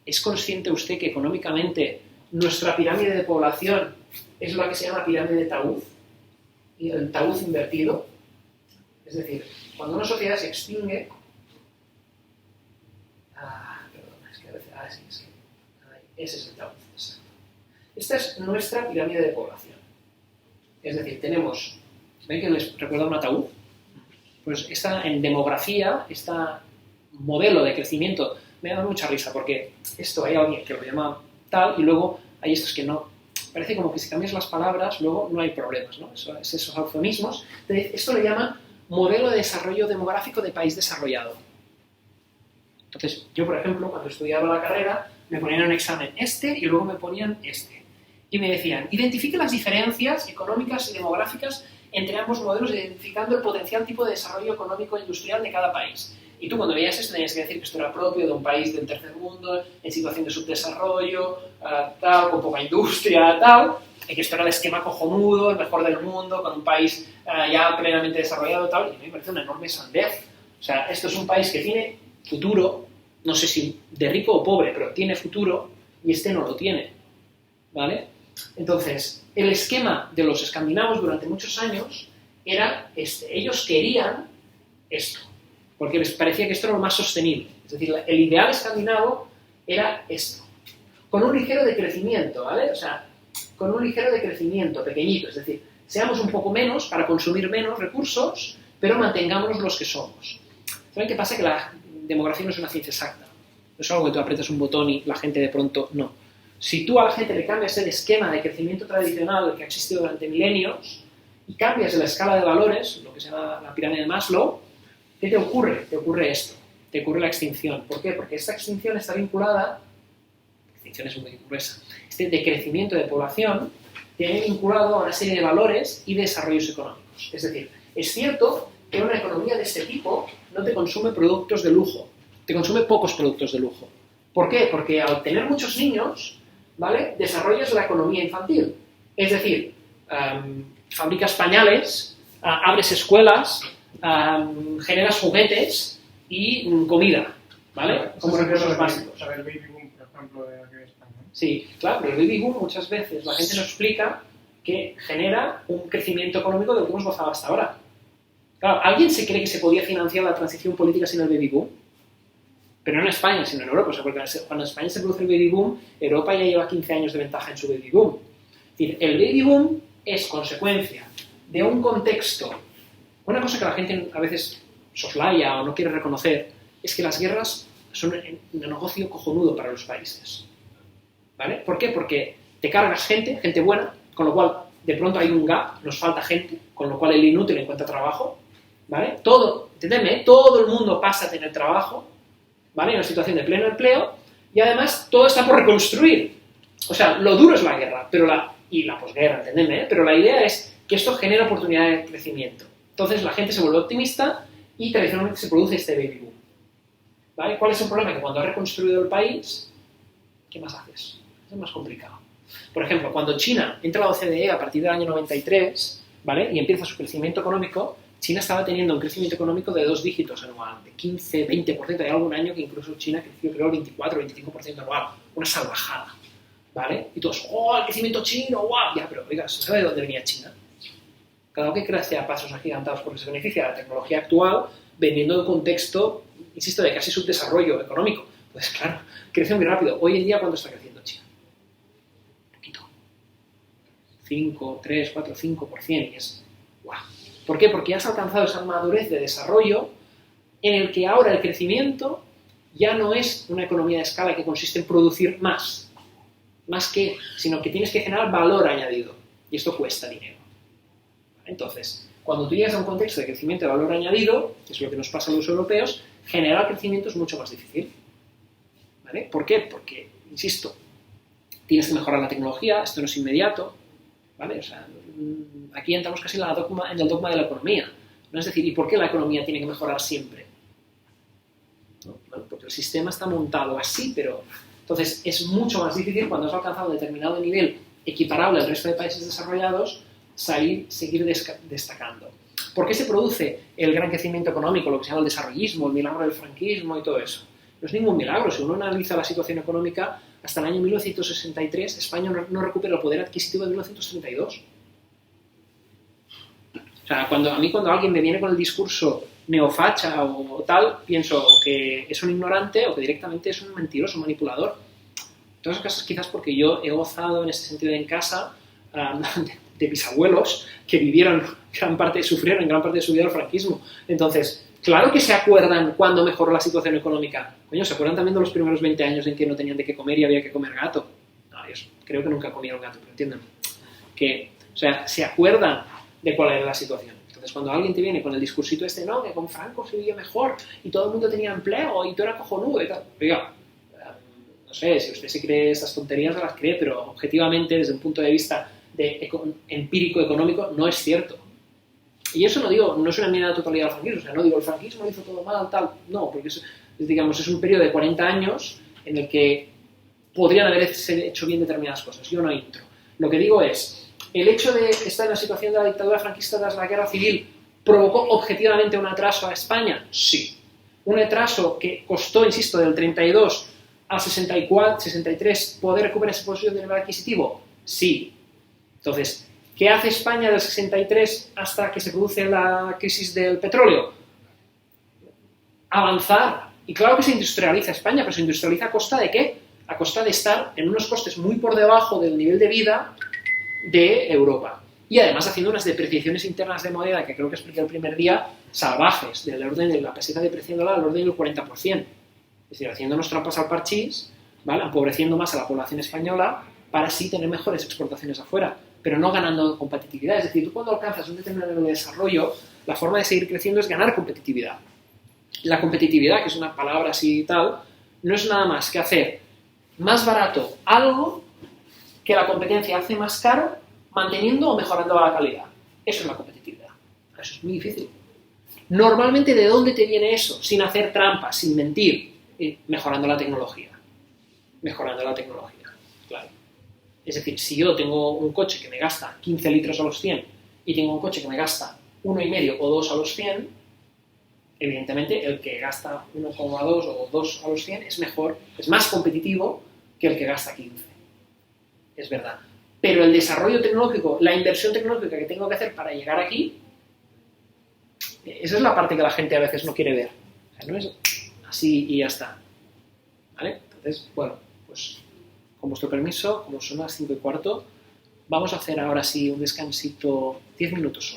¿es consciente usted que económicamente nuestra pirámide de población es lo que se llama pirámide de taúd? Y el taúd invertido. Es decir, cuando una sociedad se extingue... perdón, es que a veces... sí, es que... ese es el taúd, exacto. Esta es nuestra pirámide de población. Es decir, tenemos... ¿Ven que les recuerda un ataúd? Pues en demografía, este modelo de crecimiento me da mucha risa porque esto hay alguien que lo llama tal y luego hay estos que no. Parece como que si cambias las palabras luego no hay problemas, ¿no? Esos eufemismos. Esto le llaman modelo de desarrollo demográfico de país desarrollado. Entonces, yo por ejemplo, cuando estudiaba la carrera, me ponían en un examen este y luego me ponían este. Y me decían, identifique las diferencias económicas y demográficas entre ambos modelos, identificando el potencial tipo de desarrollo económico e industrial de cada país. Y tú cuando veías esto tenías que decir que esto era propio de un país del tercer mundo, en situación de subdesarrollo, tal, con poca industria, tal, y que esto era el esquema cojonudo, el mejor del mundo, con un país ya plenamente desarrollado, tal, y a mí me parece una enorme sandez. O sea, esto es un país que tiene futuro, no sé si de rico o pobre, pero tiene futuro, y este no lo tiene, ¿vale? Entonces, el esquema de los escandinavos durante muchos años era este. Ellos querían esto, porque les parecía que esto era lo más sostenible. Es decir, el ideal escandinavo era esto, con un ligero decrecimiento, ¿vale? O sea, con un ligero decrecimiento pequeñito, es decir, seamos un poco menos para consumir menos recursos, pero mantengámonos los que somos. ¿Saben qué pasa? Que la demografía no es una ciencia exacta. No es algo que tú aprietas un botón y la gente de pronto no. Si tú a la gente le cambias el esquema de crecimiento tradicional que ha existido durante milenios y cambias la escala de valores, lo que se llama la pirámide de Maslow, ¿qué te ocurre? Te ocurre esto, te ocurre la extinción. ¿Por qué? Porque esta extinción está vinculada, la extinción es muy gruesa, este decrecimiento de población tiene vinculado a una serie de valores y desarrollos económicos. Es decir, es cierto que una economía de este tipo no te consume productos de lujo, te consume pocos productos de lujo. ¿Por qué? Porque al tener muchos niños, ¿vale?, desarrollas la economía infantil. Es decir, fabricas pañales, abres escuelas, generas juguetes y comida, ¿vale? Como recursos básicos. El baby boom, por ejemplo, de aquí de España. Sí, claro, pero el baby boom muchas veces la gente nos explica que genera un crecimiento económico del que hemos gozado hasta ahora. Claro, ¿alguien se cree que se podía financiar la transición política sin el baby boom? Pero no en España, sino en Europa. O sea, porque cuando en España se produce el baby boom, Europa ya lleva 15 años de ventaja en su baby boom. Es decir, el baby boom es consecuencia de un contexto. Una cosa que la gente a veces soslaya o no quiere reconocer es que las guerras son un negocio cojonudo para los países. ¿Vale? ¿Por qué? Porque te cargas gente buena, con lo cual de pronto hay un gap, nos falta gente, con lo cual el inútil encuentra trabajo. ¿Vale? Entendedme, todo el mundo pasa a tener trabajo, ¿vale? En una situación de pleno empleo, y además todo está por reconstruir. O sea, lo duro es la guerra, y la posguerra, entendedme, pero la idea es que esto genera oportunidades de crecimiento. Entonces la gente se vuelve optimista y tradicionalmente se produce este baby boom. ¿Vale? ¿Cuál es el problema? Que cuando has reconstruido el país, ¿qué más haces? Es más complicado. Por ejemplo, cuando China entra a la OCDE a partir del año 93, ¿vale?, y empieza su crecimiento económico, China estaba teniendo un crecimiento económico de 2 dígitos anual, de 15, 20%. Hay algún año que incluso China creció, creo, 24, 25% anual. Una salvajada, ¿vale? Y todos, ¡oh, el crecimiento chino, guau! Ya, pero, oiga, ¿sabe de dónde venía China? Claro que crece a pasos agigantados porque se beneficia de la tecnología actual, vendiendo de un contexto, insisto, de casi subdesarrollo económico. Pues claro, crece muy rápido. Hoy en día, ¿cuánto está creciendo China? Un poquito. 5, 3, 4, 5%. Y es, ¡guau! ¿Por qué? Porque has alcanzado esa madurez de desarrollo en el que ahora el crecimiento ya no es una economía de escala que consiste en producir más que, sino que tienes que generar valor añadido. Y esto cuesta dinero. Entonces, cuando tú llegas a un contexto de crecimiento de valor añadido, que es lo que nos pasa a los europeos, generar crecimiento es mucho más difícil. ¿Vale? ¿Por qué? Porque, insisto, tienes que mejorar la tecnología, esto no es inmediato, ¿vale? O sea, aquí entramos casi en el dogma de la economía, ¿no? Es decir, ¿y por qué la economía tiene que mejorar siempre? ¿No? Bueno, porque el sistema está montado así, pero entonces es mucho más difícil cuando has alcanzado un determinado nivel equiparable al resto de países desarrollados seguir destacando. ¿Por qué se produce el gran crecimiento económico, lo que se llama el desarrollismo, el milagro del franquismo y todo eso? No es ningún milagro. Si uno analiza la situación económica, hasta el año 1963 España no recupera el poder adquisitivo de 1932. O sea, cuando alguien me viene con el discurso neofacha o tal, pienso que es un ignorante o que directamente es un mentiroso, un manipulador. En todos los casos, quizás porque yo he gozado en ese sentido en casa de mis abuelos que sufrieron gran parte de su vida el franquismo. Entonces, claro que se acuerdan cuando mejoró la situación económica. Coño, ¿se acuerdan también de los primeros 20 años en que no tenían de qué comer y había que comer gato? No, yo creo que nunca comieron gato, pero entiéndanme. O sea, se acuerdan de cuál era la situación. Entonces, cuando alguien te viene con el discursito no, que con Franco se vivía mejor y todo el mundo tenía empleo y todo era cojonudo y tal. Oiga, no sé, si usted se cree estas tonterías, no las cree, pero objetivamente, desde un punto de vista empírico económico, no es cierto. Y eso no es una enmienda a la totalidad del franquismo, o sea, no digo el franquismo hizo todo mal, tal, no, porque es un periodo de 40 años en el que podrían haberse hecho bien determinadas cosas. Yo no entro. Lo que digo es, el hecho de estar en la situación de la dictadura franquista tras la guerra civil provocó objetivamente un atraso a España, sí. Un atraso que costó, insisto, del 32 al 64, 63 poder recuperar esa posición de nivel adquisitivo, sí. Entonces, ¿qué hace España del 63 hasta que se produce la crisis del petróleo? Avanzar. Y claro que se industrializa España, pero se industrializa a costa ¿de qué? A costa de estar en unos costes muy por debajo del nivel de vida de Europa. Y además haciendo unas depreciaciones internas de moneda, que creo que expliqué el primer día, salvajes, del orden de la peseta depreciándola al orden del 40%. Es decir, haciéndonos trampas al parchís, ¿vale? Empobreciendo más a la población española para así tener mejores exportaciones afuera, pero no ganando competitividad. Es decir, tú cuando alcanzas un determinado nivel de desarrollo, la forma de seguir creciendo es ganar competitividad. La competitividad, que es una palabra así y tal, no es nada más que hacer más barato algo que la competencia hace más caro, manteniendo o mejorando la calidad. Eso es la competitividad. Eso es muy difícil. Normalmente, ¿de dónde te viene eso? Sin hacer trampas, sin mentir, mejorando la tecnología. Mejorando la tecnología, claro. Es decir, si yo tengo un coche que me gasta 15 litros a los 100 y tengo un coche que me gasta 1,5 o 2 a los 100, evidentemente el que gasta 1,2 o 2 a los 100 es mejor, es más competitivo que el que gasta 15. Es verdad. Pero el desarrollo tecnológico, la inversión tecnológica que tengo que hacer para llegar aquí, esa es la parte que la gente a veces no quiere ver. O sea, no es así y ya está. ¿Vale? Entonces, bueno, pues con vuestro permiso, como son las 5:15, vamos a hacer ahora sí un descansito, 10 minutos solo.